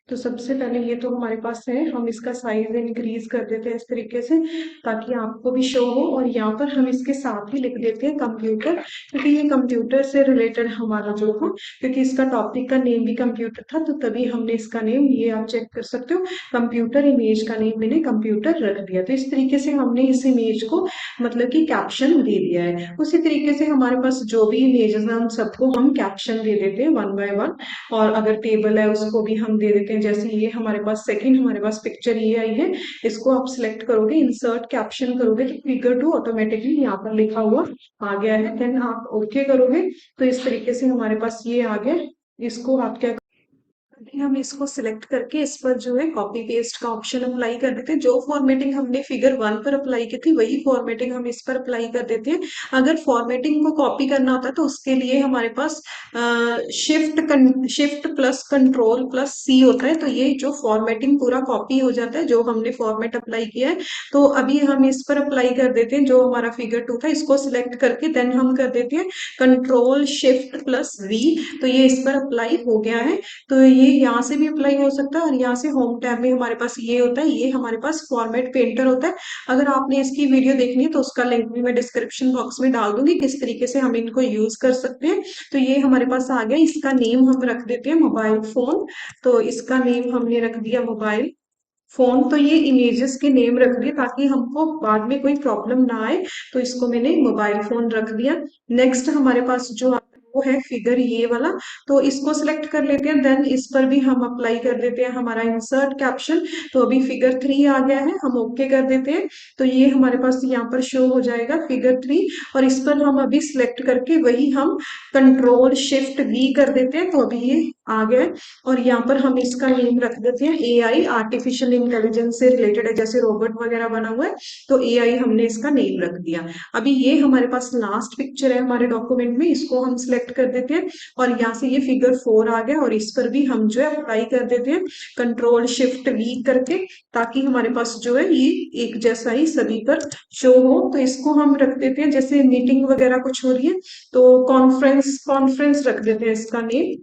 तो सबसे पहले ये तो हमारे पास है, हम इसका साइज इंक्रीज कर देते हैं इस तरीके से ताकि आपको भी शो हो। और यहाँ पर हम इसके साथ ही लिख देते हैं कंप्यूटर, क्योंकि ये कंप्यूटर से रिलेटेड हमारा जो था, क्योंकि इसका टॉपिक का नेम भी कंप्यूटर था, तो तभी हमने इसका नेम, ये आप चेक कर सकते हो, कंप्यूटर इमेज का नेम मैंने कंप्यूटर रख दिया। तो इस तरीके से हमने इस इमेज को मतलब कि कैप्शन दे दिया है। उसी तरीके से हमारे पास जो भी इमेजेस हैं उन सबको हम कैप्शन दे देते हैं 1 बाय 1। और अगर टेबल है उसको भी हम दे देते हैं। जैसे ये हमारे पास सेकंड हमारे पास पिक्चर ये आई है, इसको आप सिलेक्ट करोगे, इंसर्ट कैप्शन करोगे, तो फिगर 2 ऑटोमेटिकली यहाँ पर लिखा हुआ आ गया है। देन आप ओके करोगे तो इस तरीके से हमारे पास ये आ गया। इसको आप क्या, अभी हम इसको सिलेक्ट करके इस पर जो है कॉपी पेस्ट का ऑप्शन अप्लाई कर देते हैं। जो फॉर्मेटिंग हमने फिगर 1 पर अप्लाई की थी वही फॉर्मेटिंग हम इस पर अप्लाई कर देते हैं। अगर फॉर्मेटिंग को कॉपी करना होता है तो उसके लिए हमारे पास shift plus control plus C होता है, तो ये जो फॉर्मेटिंग पूरा कॉपी हो जाता है जो हमने फॉर्मेट अप्लाई किया है। तो अभी हम इस पर अप्लाई कर देते हैं जो हमारा फिगर 2 था, इसको सिलेक्ट करके देन हम कर देते हैं कंट्रोल शिफ्ट प्लस V, तो ये इस पर अप्लाई हो गया है। तो ये यहाँ से भी अप्लाई हो सकता है, और यहाँ से होम टैब में हमारे पास ये होता है, ये हमारे पास फॉर्मेट पेंटर होता है। अगर आपने इसकी वीडियो देखनी है तो उसका लिंक भी मैं डिस्क्रिप्शन बॉक्स में डाल दूंगी, किस तरीके से हम इनको यूज कर सकते हैं। तो ये हमारे पास आ गया, इसका नेम हम रख देते हैं मोबाइल फोन। तो इसका नेम हमने रख दिया मोबाइल फोन। तो ये इमेजेस के नेम रख दिए ताकि हमको बाद में कोई प्रॉब्लम ना आए, तो इसको मैंने मोबाइल फोन रख दिया। नेक्स्ट हमारे पास जो वो है फिगर ये वाला, तो इसको सिलेक्ट कर लेते हैं। देन इस पर भी हम अप्लाई कर देते हैं हमारा इंसर्ट कैप्शन। तो अभी फिगर 3 आ गया है, हम ओके कर देते हैं। तो ये हमारे पास यहाँ पर शो हो जाएगा फिगर 3, और इस पर हम अभी सिलेक्ट करके वही हम कंट्रोल शिफ्ट V कर देते हैं। तो अभी ये आ गया है। और यहाँ पर हम इसका नेम रख देते हैं एआई, आर्टिफिशियल इंटेलिजेंस से रिलेटेड है, जैसे रोबोट वगैरह बना हुआ है तो एआई हमने इसका नेम रख दिया। अभी ये हमारे पास लास्ट पिक्चर है हमारे डॉक्यूमेंट में, इसको हम सिलेक्ट कर देते हैं और यहाँ से ये फिगर 4 आ गया और इस पर भी हम जो है अप्लाई कर देते हैं कंट्रोल शिफ्ट वी करके, ताकि हमारे पास जो है ये एक जैसा ही सभी पर शो हो। तो इसको हम रख देते हैं, जैसे मीटिंग वगैरह कुछ हो रही है तो कॉन्फ्रेंस कॉन्फ्रेंस रख देते हैं इसका नेम।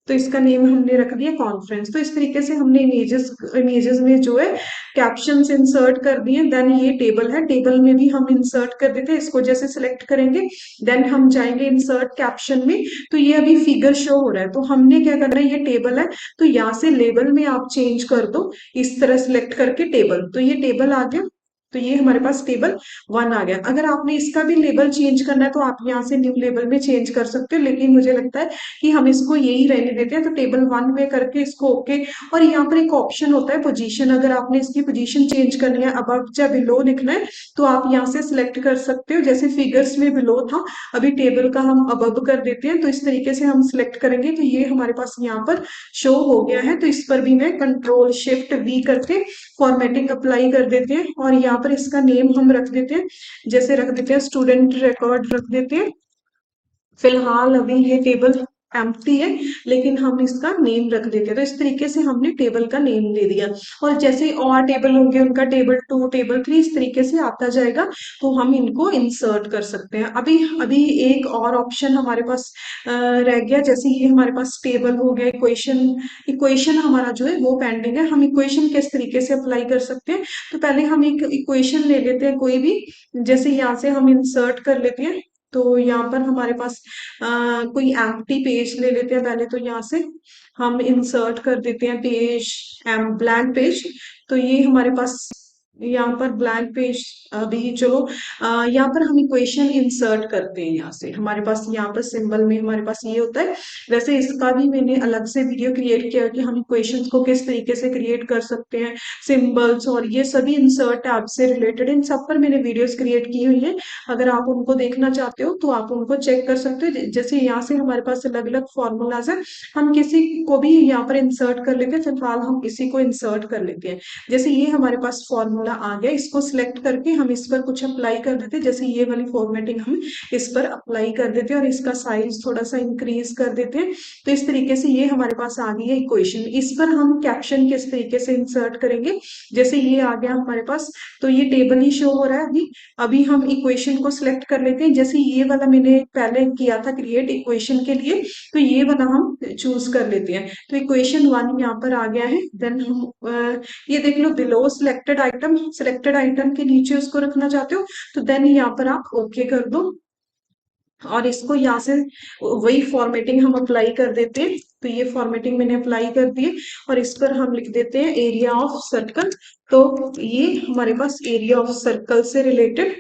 तो इसका नेम हमने रख दिया कॉन्फ्रेंस। तो इस तरीके से हमने इमेजेस इमेजेस में जो है कैप्शंस इंसर्ट कर दिए। देन ये टेबल है, टेबल में भी हम इंसर्ट कर देते हैं, इसको जैसे सिलेक्ट करेंगे देन हम जाएंगे इंसर्ट कैप्शन में। तो ये अभी फिगर शो हो रहा है, तो हमने क्या करना है, ये टेबल है तो यहाँ से लेबल में आप चेंज कर दो, इस तरह सिलेक्ट करके टेबल, तो ये टेबल आ गया। तो ये हमारे पास टेबल 1 आ गया। अगर आपने इसका भी लेबल चेंज करना है तो आप यहाँ से न्यू लेबल में चेंज कर सकते हो, लेकिन मुझे लगता है कि हम इसको यही रहने देते हैं। तो टेबल 1 में करके इसको ओके। और यहाँ पर एक ऑप्शन होता है पोजीशन, अगर आपने इसकी पोजीशन चेंज करनी है, अबव या बिलो लिखना है तो आप यहाँ से सिलेक्ट कर सकते हो। जैसे फिगर्स में बिलो था, अभी टेबल का हम अबव कर देते हैं, तो इस तरीके से हम सिलेक्ट करेंगे तो ये हमारे पास यहाँ पर शो हो गया है। तो इस पर भी मैं कंट्रोल शिफ्ट वी करके फॉर्मेटिंग अप्लाई कर देते हैं और यहाँ पर इसका नेम हम रख देते हैं, जैसे रख देते हैं स्टूडेंट रिकॉर्ड रख देते हैं। फिलहाल अभी ये टेबल एम्प्टी है, लेकिन हम इसका नेम रख देते हैं। तो इस तरीके से हमने टेबल का नेम दे दिया। और जैसे और टेबल होंगे उनका टेबल 2 टेबल 3 इस तरीके से आता जाएगा, तो हम इनको इंसर्ट कर सकते हैं। अभी अभी एक और ऑप्शन हमारे पास रह गया, जैसे ये हमारे पास टेबल हो गया, इक्वेशन इक्वेशन हमारा जो है वो पेंडिंग है। हम इक्वेशन किस तरीके से अप्लाई कर सकते हैं, तो पहले हम एक इक्वेशन ले लेते हैं कोई भी, जैसे यहाँ से हम इंसर्ट कर लेते हैं। तो यहाँ पर हमारे पास कोई एम्प्टी पेज ले लेते हैं पहले, तो यहाँ से हम इंसर्ट कर देते हैं पेज, ब्लैंक पेज। तो ये हमारे पास यहाँ पर ब्लैंक पेज अभी चलो यहाँ पर हम इक्वेशन इंसर्ट करते हैं। यहाँ से हमारे पास यहाँ पर सिंबल में हमारे पास ये होता है। वैसे इसका भी मैंने अलग से वीडियो क्रिएट किया कि हम इक्वेशंस को किस तरीके से क्रिएट कर सकते हैं, सिंबल्स और ये सभी इंसर्ट टैब से रिलेटेड, इन सब पर मैंने वीडियोस क्रिएट की हुई है। अगर आप उनको देखना चाहते हो तो आप उनको चेक कर सकते हो। जैसे यहाँ से हमारे पास अलग अलग फॉर्मूलाज है, हम किसी को भी यहाँ पर इंसर्ट कर लेते हैं। फिलहाल हम इसी को इंसर्ट कर लेते हैं। जैसे ये हमारे पास फॉर्मूला आ गया, इसको सिलेक्ट करके हम इस पर कुछ अप्लाई कर देते हैं। जैसे ये वाली फॉर्मेटिंग हम इस पर अप्लाई कर देते हैं और इसका साइज थोड़ा सा इंक्रीज कर देते हैं। तो इस तरीके से ये हमारे पास आ गई है इक्वेशन। इस पर हम कैप्शन किस तरीके से इंसर्ट करेंगे, जैसे ये आ गया हमारे पास, तो ये टेबल ही शो हो रहा है अभी। अभी हम इक्वेशन को सिलेक्ट कर लेते हैं, जैसे ये वाला मैंने पहले किया था क्रिएट इक्वेशन के लिए, तो ये वाला हम चूज कर लेते हैं। तो इक्वेशन 1 यहाँ पर आ गया है। देन हम ये देख लो बिलो सिलेक्टेड आइटम के नीचे उसको रखना चाहते हो तो देन यहाँ पर आप ओके कर दो और इसको यहाँ से वही फॉर्मेटिंग हम अप्लाई कर देते हैं। तो ये फॉर्मेटिंग मैंने अप्लाई कर दी है और इस पर हम लिख देते हैं एरिया ऑफ सर्कल। तो ये हमारे पास एरिया ऑफ सर्कल से रिलेटेड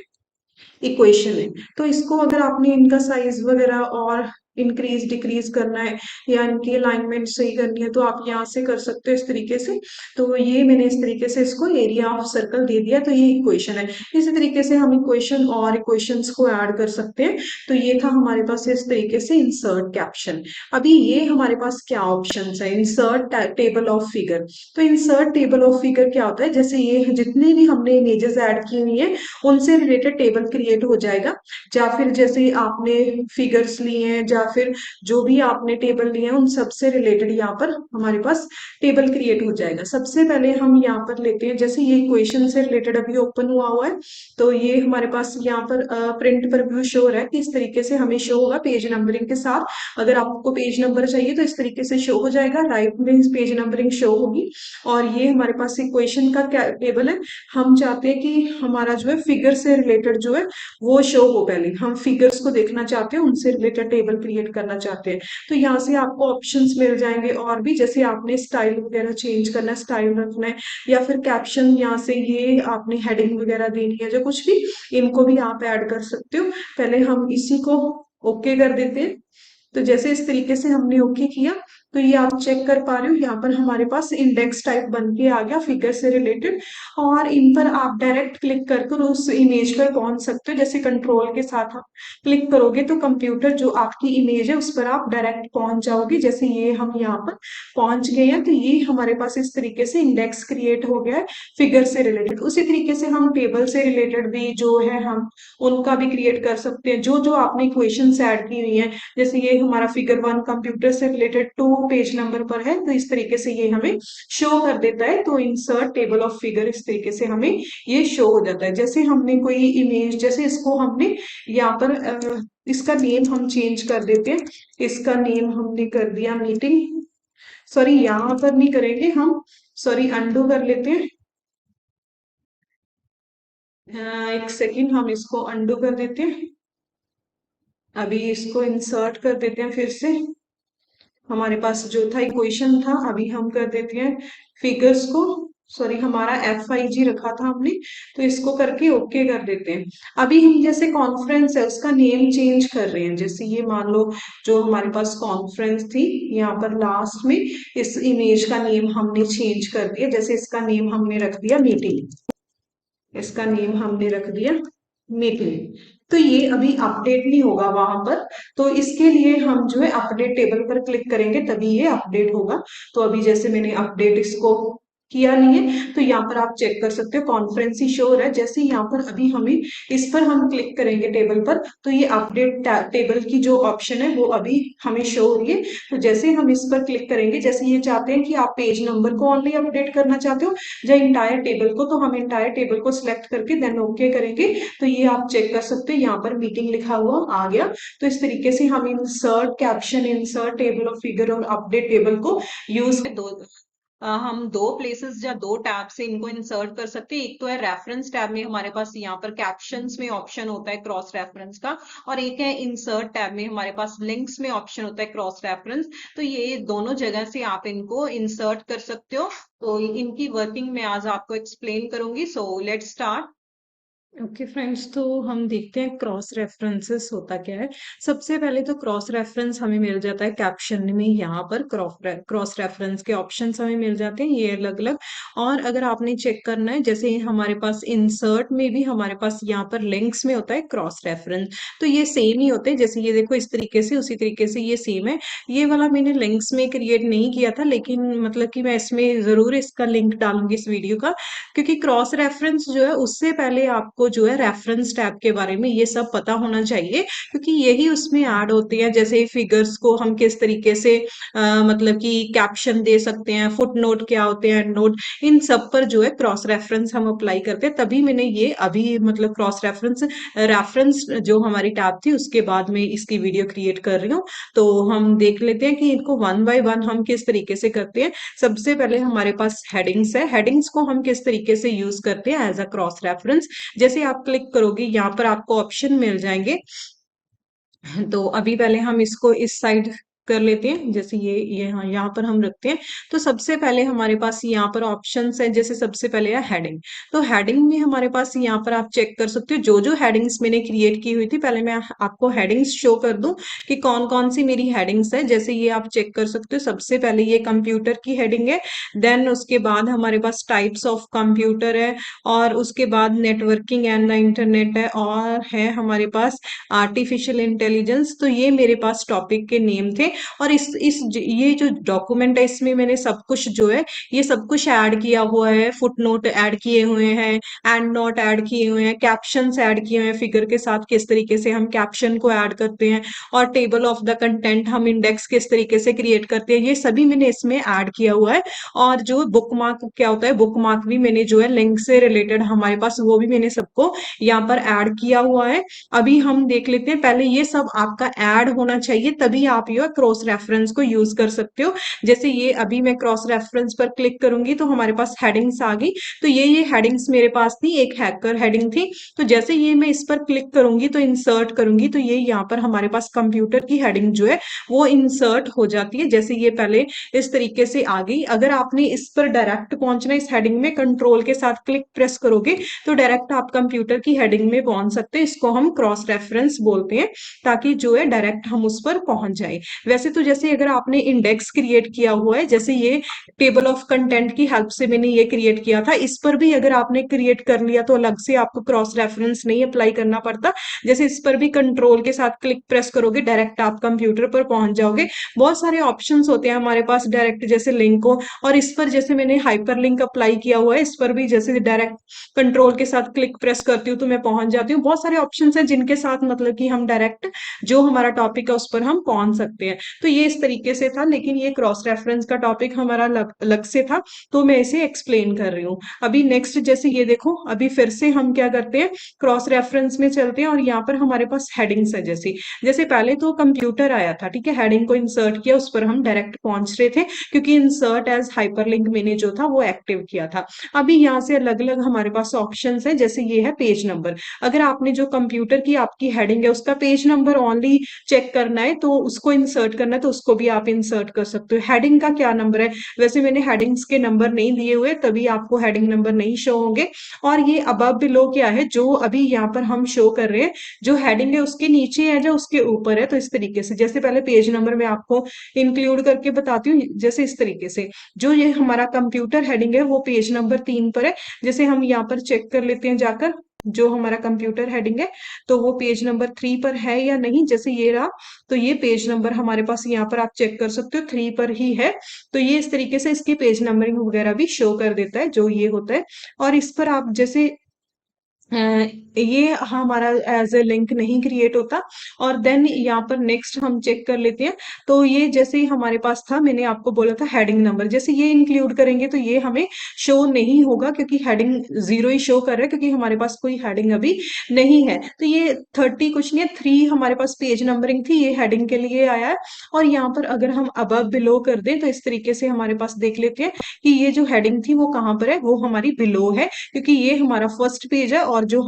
इक्वेशन है। तो इसको अगर आपने इनका साइज वगैरह और इंक्रीज डिक्रीज करना है या इनकी अलाइनमेंट सही करनी है तो आप यहाँ से कर सकते हो इस तरीके से। तो ये मैंने इस तरीके से इसको एरिया ऑफ सर्कल दे दिया, तो ये इक्वेशन है। इसी तरीके से हम इक्वेशन और इक्वेशंस को ऐड कर सकते हैं। तो ये था हमारे पास इस तरीके से इंसर्ट कैप्शन। अभी ये हमारे पास क्या ऑप्शन है, इंसर्ट टेबल ऑफ फिगर। तो इंसर्ट टेबल ऑफ फिगर क्या होता है, जैसे ये जितने भी हमने इमेजेस ऐड की हुई है उनसे रिलेटेड टेबल क्रिएट हो जाएगा। या फिर जैसे आपने फिगर्स लिए हैं या फिर जो भी आपने टेबल लिए हैं उन सबसे रिलेटेड यहाँ पर हमारे पास टेबल क्रिएट हो जाएगा। सबसे पहले हम यहाँ पर लेते हैं, जैसे ये इक्वेशन से रिलेटेड अभी ओपन हुआ है तो ये हमारे पास यहाँ पर प्रिंट पर व्यू शो हो रहा है कि इस तरीके से हमें शो होगा पेज नंबरिंग के साथ। अगर आपको पेज नंबर चाहिए तो इस तरीके से शो हो जाएगा, राइट में पेज नंबरिंग शो होगी। और ये हमारे पास इक्वेशन का टेबल है। हम चाहते हैं कि हमारा जो है फिगर से रिलेटेड जो है वो शो हो, पहले हम फिगर्स को देखना चाहते हैं, उनसे रिलेटेड टेबल क्रिएट करना चाहते हैं। तो यहाँ से आपको ऑप्शंस मिल जाएंगे और भी, जैसे आपने स्टाइल वगैरह चेंज करना है, स्टाइल रखना है या फिर कैप्शन यहाँ से ये आपने हेडिंग वगैरह देनी है, जो कुछ भी इनको भी आप ऐड कर सकते हो। पहले हम इसी को ओके कर देते हैं। तो जैसे इस तरीके से हमने ओके किया तो तो ये आप चेक कर पा रहे हो, यहाँ पर हमारे पास इंडेक्स टाइप बन के आ गया फिगर से रिलेटेड। और इन पर आप डायरेक्ट क्लिक कर कर उस इमेज पर पहुंच सकते हो। जैसे कंट्रोल के साथ आप क्लिक करोगे तो कंप्यूटर जो आपकी इमेज है उस पर आप डायरेक्ट पहुंच जाओगे। जैसे ये हम यहाँ पर पहुंच गए हैं, तो ये हमारे पास इस तरीके से इंडेक्स क्रिएट हो गया है फिगर से रिलेटेड। उसी तरीके से हम टेबल से रिलेटेड भी जो है हम उनका भी क्रिएट कर सकते हैं, जो जो आपने इक्वेशंस ऐड की हुई है। जैसे ये हमारा फिगर 1 कंप्यूटर से रिलेटेड 2 पेज नंबर पर है, तो इस तरीके से ये हमें शो कर देता है। तो इंसर्ट टेबल ऑफ फिगर, इस तरीके से हमें ये शो हो जाता है। जैसे हमने कोई इमेज, जैसे इसको हमने यहाँ पर इसका नेम हम चेंज कर देते हैं। इसका नेम हमने कर दिया मीटिंग, सॉरी यहाँ पर नहीं करेंगे हम, सॉरी अंडू कर लेते हैं। एक सेकेंड, हम इसको अंडू कर देते हैं। अभी इसको इंसर्ट कर देते हैं फिर से। हमारे पास जो था इक्वेशन था, अभी हम कर देते हैं फिगर्स को, सॉरी हमारा FIG रखा था हमने, तो इसको करके ओके कर देते हैं। अभी हम जैसे कॉन्फ्रेंस है उसका नेम चेंज कर रहे हैं। जैसे ये मान लो जो हमारे पास कॉन्फ्रेंस थी, यहाँ पर लास्ट में इस इमेज का नेम हमने चेंज कर दिया। जैसे इसका नेम हमने रख दिया मीटिंग, इसका नेम हमने रख दिया मीटिंग। तो ये अभी अपडेट नहीं होगा वहां पर, तो इसके लिए हम जो है अपडेट टेबल पर क्लिक करेंगे तभी ये अपडेट होगा। तो अभी जैसे मैंने अपडेट इसको किया नहीं है, तो यहाँ पर आप चेक कर सकते हो कॉन्फ्रेंस ही शो हो रहा है। जैसे यहाँ पर अभी हमें इस पर हम क्लिक करेंगे टेबल पर, तो ये अपडेट टेबल की जो ऑप्शन है वो अभी हमें शो हो रही है। तो जैसे हम इस पर क्लिक करेंगे, जैसे ये चाहते हैं कि आप पेज नंबर को ओनली अपडेट करना चाहते हो या इंटायर टेबल को, तो हम इंटायर टेबल को सिलेक्ट करके देन ओके करेंगे। तो ये आप चेक कर सकते हो, यहाँ पर मीटिंग लिखा हुआ आ गया। तो इस तरीके से हम insert caption, insert table of figure और अपडेट टेबल को यूज हम दो प्लेसेस या दो टैब से इनको इंसर्ट कर सकते हैं। एक तो है रेफरेंस टैब में, हमारे पास यहाँ पर कैप्शंस में ऑप्शन होता है क्रॉस रेफरेंस का, और एक है इंसर्ट टैब में हमारे पास लिंक्स में ऑप्शन होता है क्रॉस रेफरेंस। तो ये दोनों जगह से आप इनको इंसर्ट कर सकते हो। तो इनकी वर्किंग मैं आज आपको एक्सप्लेन करूंगी। So let's start. Okay friends, तो हम देखते हैं क्रॉस रेफरेंसेस होता क्या है। सबसे पहले तो क्रॉस रेफरेंस हमें मिल जाता है कैप्शन में, यहाँ पर क्रॉस रेफरेंस के ऑप्शंस हमें मिल जाते हैं ये अलग अलग। और अगर आपने चेक करना है, जैसे हमारे पास इंसर्ट में भी हमारे पास यहाँ पर लिंक्स में होता है क्रॉस रेफरेंस, तो ये सेम ही होते हैं। जैसे ये देखो इस तरीके से, उसी तरीके से ये सेम है। ये वाला मैंने लिंक्स में क्रिएट नहीं किया था, लेकिन मतलब कि मैं इसमें जरूर इसका लिंक डालूंगी इस वीडियो का, क्योंकि क्रॉस रेफरेंस जो है उससे पहले आपको जो है रेफरेंस टैब के बारे में ये सब पता होना चाहिए, क्योंकि यही उसमें ऐड होते हैं। जैसे फिगर्स को हम किस तरीके से मतलब कि कैप्शन दे सकते हैं, फुट नोट क्या होते हैं, नोट, इन सब पर जो है क्रॉस रेफरेंस हम अप्लाई करते हैं। तभी मैंने ये अभी मतलब क्रॉस रेफरेंस रेफरेंस जो हमारी टैब थी उसके बाद में इसकी वीडियो क्रिएट कर रही हूँ। तो हम देख लेते हैं कि इनको वन बाय वन हम किस तरीके से करते हैं। सबसे पहले हमारे पास हेडिंग्स है। हेडिंग्स को हम किस तरीके से यूज करते हैं एज अ क्रॉस रेफरेंस। जैसे आप क्लिक करोगे, यहाँ पर आपको ऑप्शन मिल जाएंगे। तो अभी पहले हम इसको इस साइड कर लेते हैं। जैसे ये हाँ, यहाँ पर हम रखते हैं। तो सबसे पहले हमारे पास यहाँ पर ऑप्शंस है। जैसे सबसे पहले है हेडिंग। तो हेडिंग में हमारे पास यहाँ पर आप चेक कर सकते हो जो जो हेडिंग्स मैंने क्रिएट की हुई थी। पहले मैं आपको हेडिंग्स शो कर दूं कि कौन कौन सी मेरी हेडिंग्स है। जैसे ये आप चेक कर सकते हो, सबसे पहले ये कंप्यूटर की हेडिंग है। देन उसके बाद हमारे पास टाइप्स ऑफ कंप्यूटर है, और उसके बाद नेटवर्किंग एंड द इंटरनेट है, और है हमारे पास आर्टिफिशियल इंटेलिजेंस। तो ये मेरे पास टॉपिक के नेम थे। और ये जो डॉक्यूमेंट है इसमें मैंने सब कुछ जो है ये सब कुछ ऐड किया हुआ है। फुट नोट ऐड किए हुए हैं, एंड नोट ऐड किए हुए हैं, कैप्शंस ऐड किए हुए हैं। फिगर के साथ किस तरीके से हम कैप्शन को ऐड करते हैं, और टेबल ऑफ द कंटेंट हम इंडेक्स किस तरीके से क्रिएट करते हैं, ये सभी मैंने इसमें ऐड किया हुआ है। और जो बुकमार्क क्या होता है, बुकमार्क भी मैंने जो है लिंक से रिलेटेड हमारे पास वो भी मैंने सबको यहाँ पर ऐड किया हुआ है। अभी हम देख लेते हैं, पहले ये सब आपका ऐड होना चाहिए तभी आप ये क्रॉस रेफरेंस को यूज कर सकते हो। जैसे ये अभी मैं क्रॉस रेफरेंस पर क्लिक करूंगी तो हमारे पास हेडिंग्स आ गई। तो ये हेडिंग्स मेरे पास थी, एक हैकर हेडिंग थी। तो जैसे ये मैं इस पर क्लिक करूंगी तो इंसर्ट करूंगी, तो ये यहाँ पर हमारे पास कंप्यूटर की हेडिंग जो है वो इंसर्ट हो जाती है। जैसे ये पहले इस तरीके से आ गई। अगर आपने इस पर डायरेक्ट पहुंचना इस हेडिंग में, कंट्रोल के साथ क्लिक प्रेस करोगे तो डायरेक्ट आप कंप्यूटर की हेडिंग में पहुंच सकते हैं। इसको हम क्रॉस रेफरेंस बोलते हैं, ताकि जो है डायरेक्ट हम उस पर पहुंच जाए। वैसे तो जैसे अगर आपने इंडेक्स क्रिएट किया हुआ है, जैसे ये टेबल ऑफ कंटेंट की हेल्प से मैंने ये क्रिएट किया था, इस पर भी अगर आपने क्रिएट कर लिया तो अलग से आपको क्रॉस रेफरेंस नहीं अप्लाई करना पड़ता। जैसे इस पर भी कंट्रोल के साथ क्लिक प्रेस करोगे, डायरेक्ट आप कंप्यूटर पर पहुंच जाओगे। बहुत सारे ऑप्शंस होते हैं हमारे पास डायरेक्ट, जैसे लिंक हो, और इस पर जैसे मैंने हाइपर लिंक अप्लाई किया हुआ है, इस पर भी जैसे डायरेक्ट कंट्रोल के साथ क्लिक प्रेस करती हूँ तो मैं पहुंच जाती हूँ। बहुत सारे ऑप्शंस हैं जिनके साथ मतलब कि हम डायरेक्ट जो हमारा टॉपिक है उस पर हम पहुंच सकते हैं। तो ये इस तरीके से था, लेकिन ये क्रॉस रेफरेंस का टॉपिक हमारा अलग से था, तो मैं इसे एक्सप्लेन कर रही हूँ। अभी नेक्स्ट जैसे ये देखो, अभी फिर से हम क्या करते हैं, क्रॉस रेफरेंस में चलते हैं, और यहाँ पर हमारे पास हेडिंग्स है। जैसे जैसे पहले तो कंप्यूटर आया था, ठीक है, हेडिंग को इंसर्ट किया, उस पर हम डायरेक्ट पहुंच रहे थे क्योंकि इंसर्ट एज हाइपरलिंक मैंने जो था वो एक्टिव किया था। अभी यहाँ से अलग अलग हमारे पास ऑप्शंस है, जैसे ये है पेज नंबर। अगर आपने जो कंप्यूटर की आपकी हेडिंग है उसका पेज नंबर ओनली चेक करना है, तो उसको इंसर्ट करना है, तो उसको भी आप इंसर्ट कर सकते हो। हेडिंग का क्या नंबर है, वैसे मैंने हेडिंग्स के नंबर नहीं दिए हुए, तभी आपको हेडिंग नंबर नहीं शो होंगे। और ये अबव बिलो क्या है, जो अभी यहाँ पर हम शो कर रहे हैं, जो हेडिंग है उसके नीचे है, जो उसके ऊपर है। तो इस तरीके से जैसे पहले पेज नंबर मैं आपको इंक्लूड करके बताती हूँ, जैसे इस तरीके से जो ये हमारा कंप्यूटर हेडिंग है वो पेज नंबर 3 पर है। जैसे हम यहाँ पर चेक कर लेते हैं जाकर, जो हमारा कंप्यूटर हेडिंग है तो वो पेज नंबर 3 पर है या नहीं। जैसे ये रहा, तो ये पेज नंबर हमारे पास यहाँ पर आप चेक कर सकते हो 3 पर ही है। तो ये इस तरीके से इसकी पेज नंबरिंग वगैरह भी शो कर देता है, जो ये होता है। और इस पर आप जैसे अ, ये हमारा एज ए लिंक नहीं क्रिएट होता। और देन यहाँ पर नेक्स्ट हम चेक कर लेते हैं। तो ये जैसे ही हमारे पास था, मैंने आपको बोला था हेडिंग नंबर, जैसे ये इंक्लूड करेंगे तो ये हमें शो नहीं होगा, क्योंकि हेडिंग 0 ही शो कर रहा है, क्योंकि हमारे पास कोई हेडिंग अभी नहीं है। तो ये 30 कुछ नहीं है, 3 हमारे पास पेज नंबरिंग थी, ये हेडिंग के लिए आया है। और यहाँ पर अगर हम अबव बिलो कर दें तो इस तरीके से हमारे पास देख लेते हैं कि ये जो हेडिंग थी वो कहाँ पर है, वो हमारी बिलो है, क्योंकि ये हमारा फर्स्ट पेज है और जो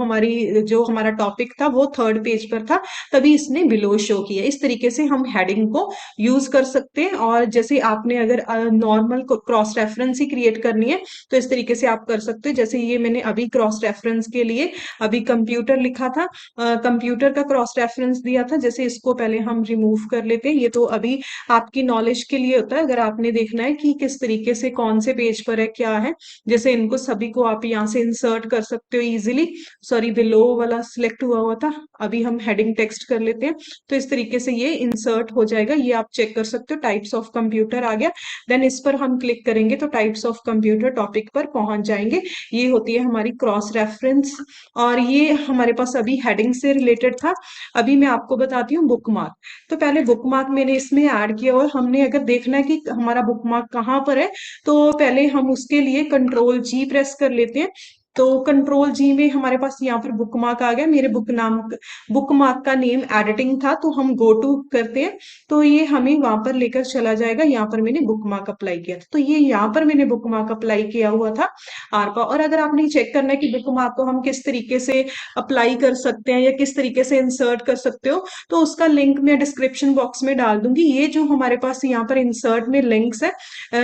हमारा टॉपिक था वो थर्ड पेज पर था, तभी इसने बिलो शो किया। इस तरीके से हम हेडिंग को यूज कर सकते हैं। और जैसे आपने अगर नॉर्मल क्रॉस रेफरेंस ही क्रिएट करनी है तो इस तरीके से आप कर सकते हो। जैसे ये मैंने अभी क्रॉस रेफरेंस के लिए अभी कंप्यूटर लिखा था, कंप्यूटर का क्रॉस रेफरेंस दिया था। जैसे इसको पहले हम रिमूव कर लेते हैं, ये तो अभी आपकी नॉलेज के लिए होता है, अगर आपने देखना है कि किस तरीके से कौन से पेज पर है क्या है। जैसे इनको सभी को आप यहाँ से इंसर्ट कर सकते हो इजीली। सॉरी, बिलो वाला सिलेक्ट हुआ हुआ था, अभी हम हेडिंग टेक्स्ट कर लेते हैं। तो इस तरीके से ये इंसर्ट हो जाएगा, ये आप चेक कर सकते हो। टाइप्स ऑफ कंप्यूटर आ गया, देन इस पर हम क्लिक करेंगे तो टाइप्स ऑफ कंप्यूटर टॉपिक पर पहुंच जाएंगे। ये होती है हमारी क्रॉस रेफरेंस। और ये हमारे पास अभी हेडिंग से रिलेटेड था। अभी मैं आपको बताती हूँ बुकमार्क। तो पहले बुकमार्क मैंने इसमें ऐड किया, और हमने अगर देखना है कि हमारा बुकमार्क कहाँ पर है, तो पहले हम उसके लिए कंट्रोल जी प्रेस कर लेते हैं। तो कंट्रोल जी में हमारे पास यहाँ पर बुकमार्क आ गया। मेरे बुकमार्क का नेम एडिटिंग था, तो हम गो टू करते हैं तो ये हमें वहां पर लेकर चला जाएगा। यहाँ पर मैंने बुकमार्क अप्लाई किया था, तो ये यहाँ पर मैंने बुकमार्क अप्लाई किया हुआ था आरपा। और अगर आपने चेक करना है कि बुकमार्क को हम किस तरीके से अप्लाई कर सकते हैं या किस तरीके से इंसर्ट कर सकते हो, तो उसका लिंक मैं डिस्क्रिप्शन बॉक्स में डाल दूंगी। ये जो हमारे पास यहाँ पर इंसर्ट में लिंक्स है,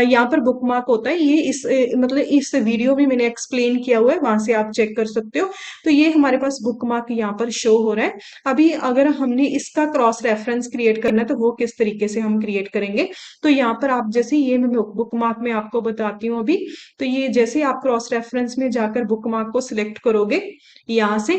यहाँ पर बुकमार्क होता है, ये मतलब इस वीडियो में मैंने एक्सप्लेन किया हुआ है, वहां से आप चेक कर सकते हो। तो ये हमारे पास बुकमार्क यहाँ पर शो हो रहा है। अभी अगर हमने इसका क्रॉस रेफरेंस क्रिएट करना है तो वो किस तरीके से हम क्रिएट करेंगे, तो यहाँ पर आप जैसे ये मैं बुकमार्क में आपको बताती हूँ अभी। तो ये जैसे आप क्रॉस रेफरेंस में जाकर बुकमार्क को सिलेक्ट करोगे यहाँ से,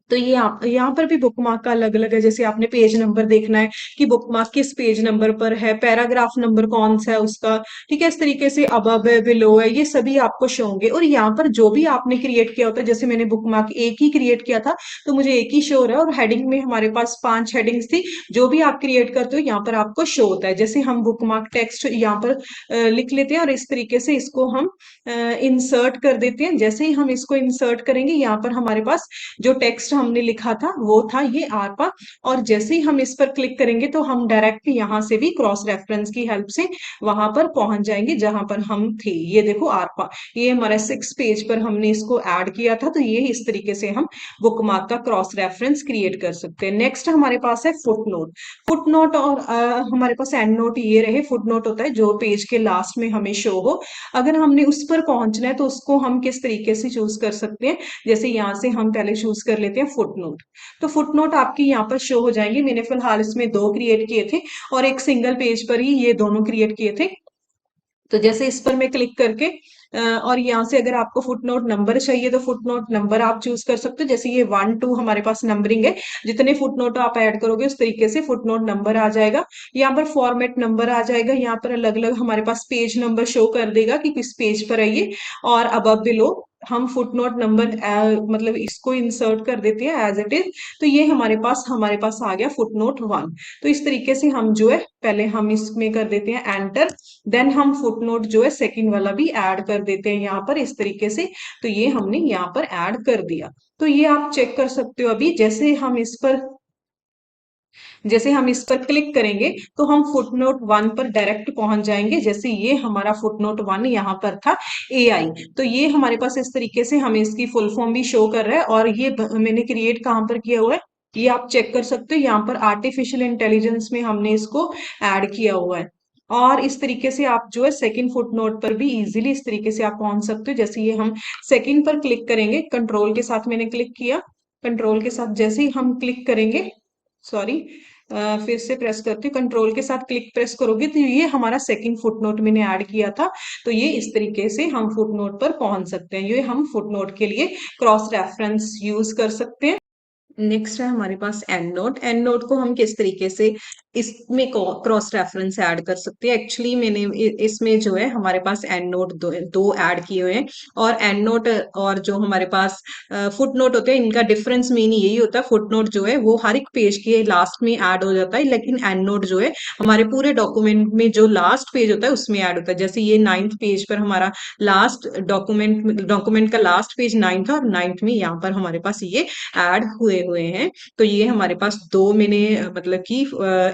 तो ये यहाँ पर भी बुकमार्क का अलग अलग है। जैसे आपने पेज नंबर देखना है कि बुकमार्क किस पेज नंबर पर है, पैराग्राफ नंबर कौन सा है उसका, ठीक है। इस तरीके से अबव है, बिलो है, ये सभी आपको शो होंगे। और यहाँ पर जो भी आपने क्रिएट किया होता है, जैसे मैंने बुकमार्क एक ही क्रिएट किया था तो मुझे एक ही शो हो रहा है। और हेडिंग में हमारे पास 5 हेडिंग्स थी, जो भी आप क्रिएट करते हो यहाँ पर आपको शो होता है। जैसे हम बुकमार्क टेक्स्ट यहाँ पर लिख लेते हैं और इस तरीके से इसको हम इंसर्ट कर देते हैं। जैसे ही हम इसको इंसर्ट करेंगे, यहाँ पर हमारे पास जो टेक्स्ट हमने लिखा था वो था ये आरपा। और जैसे ही हम इस पर क्लिक करेंगे तो हम डायरेक्ट यहाँ से भी क्रॉस रेफरेंस की हेल्प से वहां पर पहुंच जाएंगे जहां पर हम थे। ये देखो आरपा, ये हमारा 6 पेज पर हमने इसको ऐड किया था। तो ये इस तरीके से हम बुकमार्क का क्रॉस रेफरेंस क्रिएट कर सकते हैं। नेक्स्ट हमारे पास है फुटनोट। फुटनोट और हमारे पास एंड नोट ये रहे। फुटनोट होता है जो पेज के लास्ट में हमें शो हो। अगर हमने उस पर पहुंचना है तो उसको हम किस तरीके से चूज कर सकते हैं, जैसे यहाँ से हम पहले चूज कर लेते हैं हैं फुटनोट। तो फुटनोट आपके यहाँ पर शो हो जाएंगे। मैंने फिलहाल इसमें 2 क्रिएट किए थे और एक सिंगल पेज पर ही ये दोनों क्रिएट किए थे। तो जैसे इस पर मैं क्लिक करके और यहाँ से अगर आपको फुटनोट नंबर चाहिए तो फुटनोट नंबर आप चूज कर सकते हो। जैसे ये 1 2 हमारे पास नंबरिंग है, जितने फुटनोट आप ऐड करोगे उस तरीके से फुटनोट नंबर आ जाएगा। यहाँ पर फॉर्मेट नंबर आ जाएगा। यहाँ पर अलग अलग हमारे पास पेज नंबर शो कर देगा कि किस पेज पर है ये। और अब बिलो हम फुटनोट नंबर मतलब इसको इंसर्ट कर देते हैं एज इट इज। तो ये हमारे पास आ गया फुटनोट 1। तो इस तरीके से हम जो है पहले हम इसमें कर देते हैं एंटर, देन हम फुटनोट जो है सेकंड वाला भी ऐड कर देते हैं यहाँ पर इस तरीके से। तो ये हमने यहाँ पर ऐड कर दिया। तो ये आप चेक कर सकते हो। अभी जैसे हम इस पर क्लिक करेंगे तो हम फुटनोट 1 पर डायरेक्ट पहुंच जाएंगे। जैसे ये हमारा फुटनोट 1 यहाँ पर था AI। तो ये हमारे पास इस तरीके से हमें इसकी फुल फॉर्म भी शो कर रहा है। और ये मैंने क्रिएट कहाँ पर किया हुआ है ये आप चेक कर सकते हो। यहाँ पर आर्टिफिशियल इंटेलिजेंस में हमने इसको ऐड किया हुआ है। और इस तरीके से आप जो है सेकंड फुटनोट पर भी इजीली इस तरीके से आप पहुंच सकते हो। जैसे ये हम सेकंड पर क्लिक करेंगे, कंट्रोल के साथ मैंने क्लिक किया, कंट्रोल के साथ जैसे ही हम क्लिक करेंगे, सॉरी फिर से प्रेस करती हूँ, कंट्रोल के साथ क्लिक प्रेस करोगे तो ये हमारा सेकंड फुटनोट मैंने ऐड किया था। तो ये इस तरीके से हम फुटनोट पर पहुंच सकते हैं। ये हम फुटनोट के लिए क्रॉस रेफरेंस यूज कर सकते हैं। नेक्स्ट है हमारे पास एंड नोट। एंड नोट को हम किस तरीके से इसमें क्रॉस रेफरेंस ऐड कर सकते हैं। एक्चुअली मैंने इसमें जो है हमारे पास एंड नोट दो ऐड किए हुए हैं। और एंड नोट और जो हमारे पास फुट नोट होते हैं इनका डिफरेंस मेन यही होता है। फुट नोट जो है वो हर एक पेज के लास्ट में ऐड हो जाता है, लेकिन एंड नोट जो है हमारे पूरे डॉक्यूमेंट में जो लास्ट पेज होता है उसमें ऐड होता है। जैसे ये 9th पेज पर हमारा लास्ट डॉक्यूमेंट का लास्ट पेज 9 था और 9th में यहाँ पर हमारे पास ये ऐड हुए हैं। तो ये हमारे पास दो मैंने मतलब कि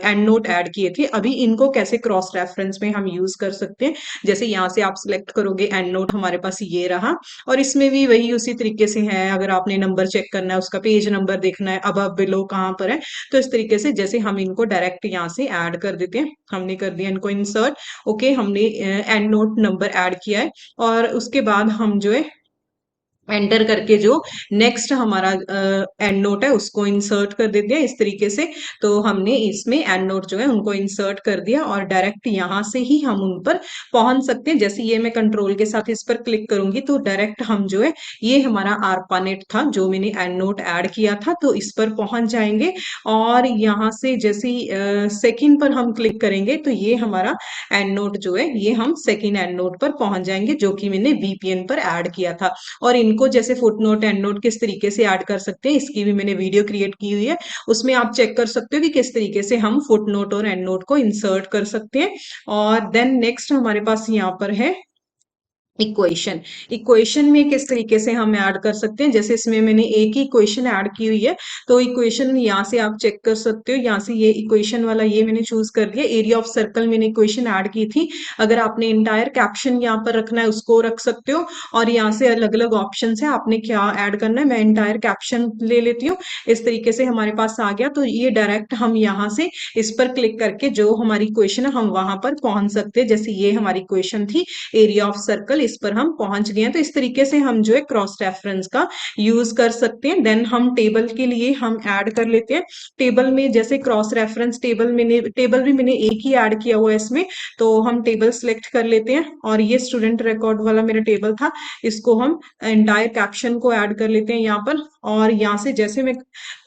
एंड नोट ऐड किए थे। अभी इनको कैसे क्रॉस रेफरेंस में हम यूज कर सकते हैं। जैसे यहाँ से आप सिलेक्ट करोगे एंड नोट हमारे पास ये रहा और इसमें भी वही उसी तरीके से है। अगर आपने नंबर चेक करना है, उसका पेज नंबर देखना है, अब बिलो कहाँ पर है, तो इस तरीके से जैसे हम इनको डायरेक्ट यहाँ से ऐड कर देते हैं। हमने कर दिया इनको इंसर्ट। ओके, हमने एंड नोट नंबर ऐड किया है और उसके बाद हम जो है एंटर करके जो नेक्स्ट हमारा एंड नोट है उसको इंसर्ट कर देते हैं इस तरीके से। तो हमने इसमें एंड नोट जो है उनको इंसर्ट कर दिया और डायरेक्ट यहाँ से ही हम उन पर पहुंच सकते हैं। जैसे ये मैं कंट्रोल के साथ इस पर क्लिक करूंगी तो डायरेक्ट हम जो है ये हमारा ARPANET था जो मैंने एंड नोट ऐड किया था, तो इस पर पहुंच जाएंगे। और यहाँ से जैसे सेकेंड पर हम क्लिक करेंगे तो ये हमारा एंड नोट जो है ये हम सेकेंड एंड नोट पर पहुंच जाएंगे जो कि मैंने VPN पर ऐड किया था। और इनको जैसे फुटनोट एंड नोट किस तरीके से ऐड कर सकते हैं इसकी भी मैंने वीडियो क्रिएट की हुई है। उसमें आप चेक कर सकते हो कि किस तरीके से हम फुटनोट और एंड नोट को इंसर्ट कर सकते हैं। और देन नेक्स्ट हमारे पास यहाँ पर है इक्वेशन। इक्वेशन में किस तरीके से हम ऐड कर सकते हैं। जैसे इसमें मैंने एक ही इक्वेशन ऐड की हुई है, तो इक्वेशन यहाँ से आप चेक कर सकते हो। यहाँ से ये इक्वेशन वाला ये मैंने चूज कर दिया। एरिया ऑफ सर्कल मैंने इक्वेशन ऐड की थी। अगर आपने इंटायर कैप्शन यहाँ पर रखना है उसको रख सकते हो। और यहाँ से अलग अलग ऑप्शन है आपने क्या ऐड करना है। मैं इंटायर कैप्शन ले लेती हूँ। इस तरीके से हमारे पास आ गया। तो ये डायरेक्ट हम यहाँ से इस पर क्लिक करके जो हमारी इक्वेशन है हम वहां पर पहुंच सकते हैं। जैसे ये हमारी इक्वेशन थी एरिया ऑफ सर्कल, इस पर हम पहुंच गए हैं। तो इस तरीके से हम जो है क्रॉस रेफरेंस का यूज कर सकते हैं। देन हम टेबल के लिए हम ऐड कर लेते हैं। टेबल में जैसे क्रॉस रेफरेंस टेबल भी मैंने एक ही ऐड किया हुआ है इसमें। तो हम टेबल सिलेक्ट कर लेते हैं और ये स्टूडेंट रिकॉर्ड वाला मेरा टेबल था, इसको हम एंटायर कैप्शन को ऐड कर लेते हैं यहाँ पर। और यहाँ से जैसे मैं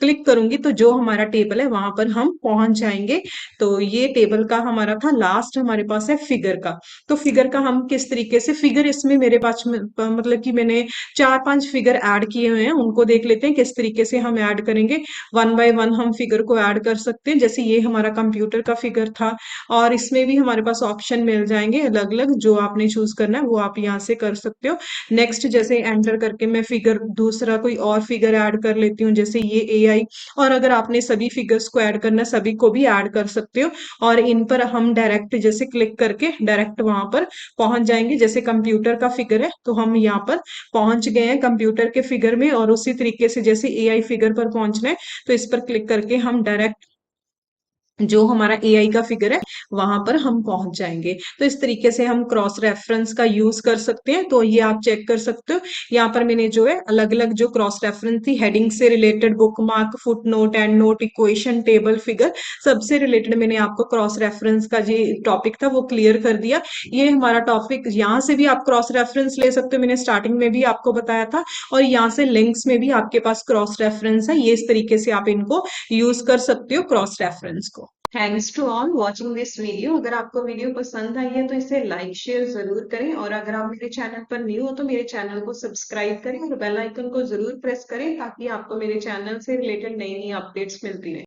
क्लिक करूंगी तो जो हमारा टेबल है वहां पर हम पहुंच जाएंगे। तो ये टेबल का हमारा था। लास्ट हमारे पास है फिगर का। तो फिगर का हम किस तरीके से, फिगर इसमें मेरे पास मतलब कि मैंने 4 5 फिगर ऐड किए हुए हैं, उनको देख लेते हैं किस तरीके से हम ऐड करेंगे। 1 बाय 1 हम फिगर को ऐड कर सकते हैं। जैसे ये हमारा कंप्यूटर का फिगर था और इसमें भी हमारे पास ऑप्शन मिल जाएंगे अलग अलग, जो आपने चूज करना है वो आप यहाँ से कर सकते हो। नेक्स्ट जैसे एंटर करके मैं फिगर दूसरा कोई और फिगर ऐड कर लेती हूँ, जैसे ये AI। और अगर आपने सभी फिगर्स को ऐड करना है सभी को भी ऐड कर सकते हो। और इन पर हम डायरेक्ट जैसे क्लिक करके डायरेक्ट वहां पर पहुंच जाएंगे। जैसे कंप्यूटर का फिगर है तो हम यहाँ पर पहुंच गए हैं कंप्यूटर के फिगर में। और उसी तरीके से जैसे AI फिगर पर पहुंचना है तो इस पर क्लिक करके हम डायरेक्ट जो हमारा एआई का फिगर है वहां पर हम पहुंच जाएंगे। तो इस तरीके से हम क्रॉस रेफरेंस का यूज कर सकते हैं। तो ये आप चेक कर सकते हो, यहाँ पर मैंने जो है अलग अलग जो क्रॉस रेफरेंस थी, हेडिंग से related, book mark, foot note, and note, equation, table, figure, सबसे रिलेटेड मैंने आपको क्रॉस रेफरेंस का जो टॉपिक था वो क्लियर कर दिया। ये हमारा टॉपिक, यहाँ से भी आप क्रॉस रेफरेंस ले सकते हो, मैंने स्टार्टिंग में भी आपको बताया था। और यहाँ से लिंक्स में भी आपके पास क्रॉस रेफरेंस है, ये इस तरीके से आप इनको यूज कर सकते हो क्रॉस रेफरेंस को। Thanks to all watching this video. अगर आपको वीडियो पसंद आई है तो इसे लाइक शेयर जरूर करें, और अगर आप मेरे चैनल पर न्यू हो तो मेरे चैनल को सब्सक्राइब करें और बेल आइकन को जरूर प्रेस करें, ताकि आपको मेरे चैनल से रिलेटेड नई नई अपडेट्स मिलती रहे।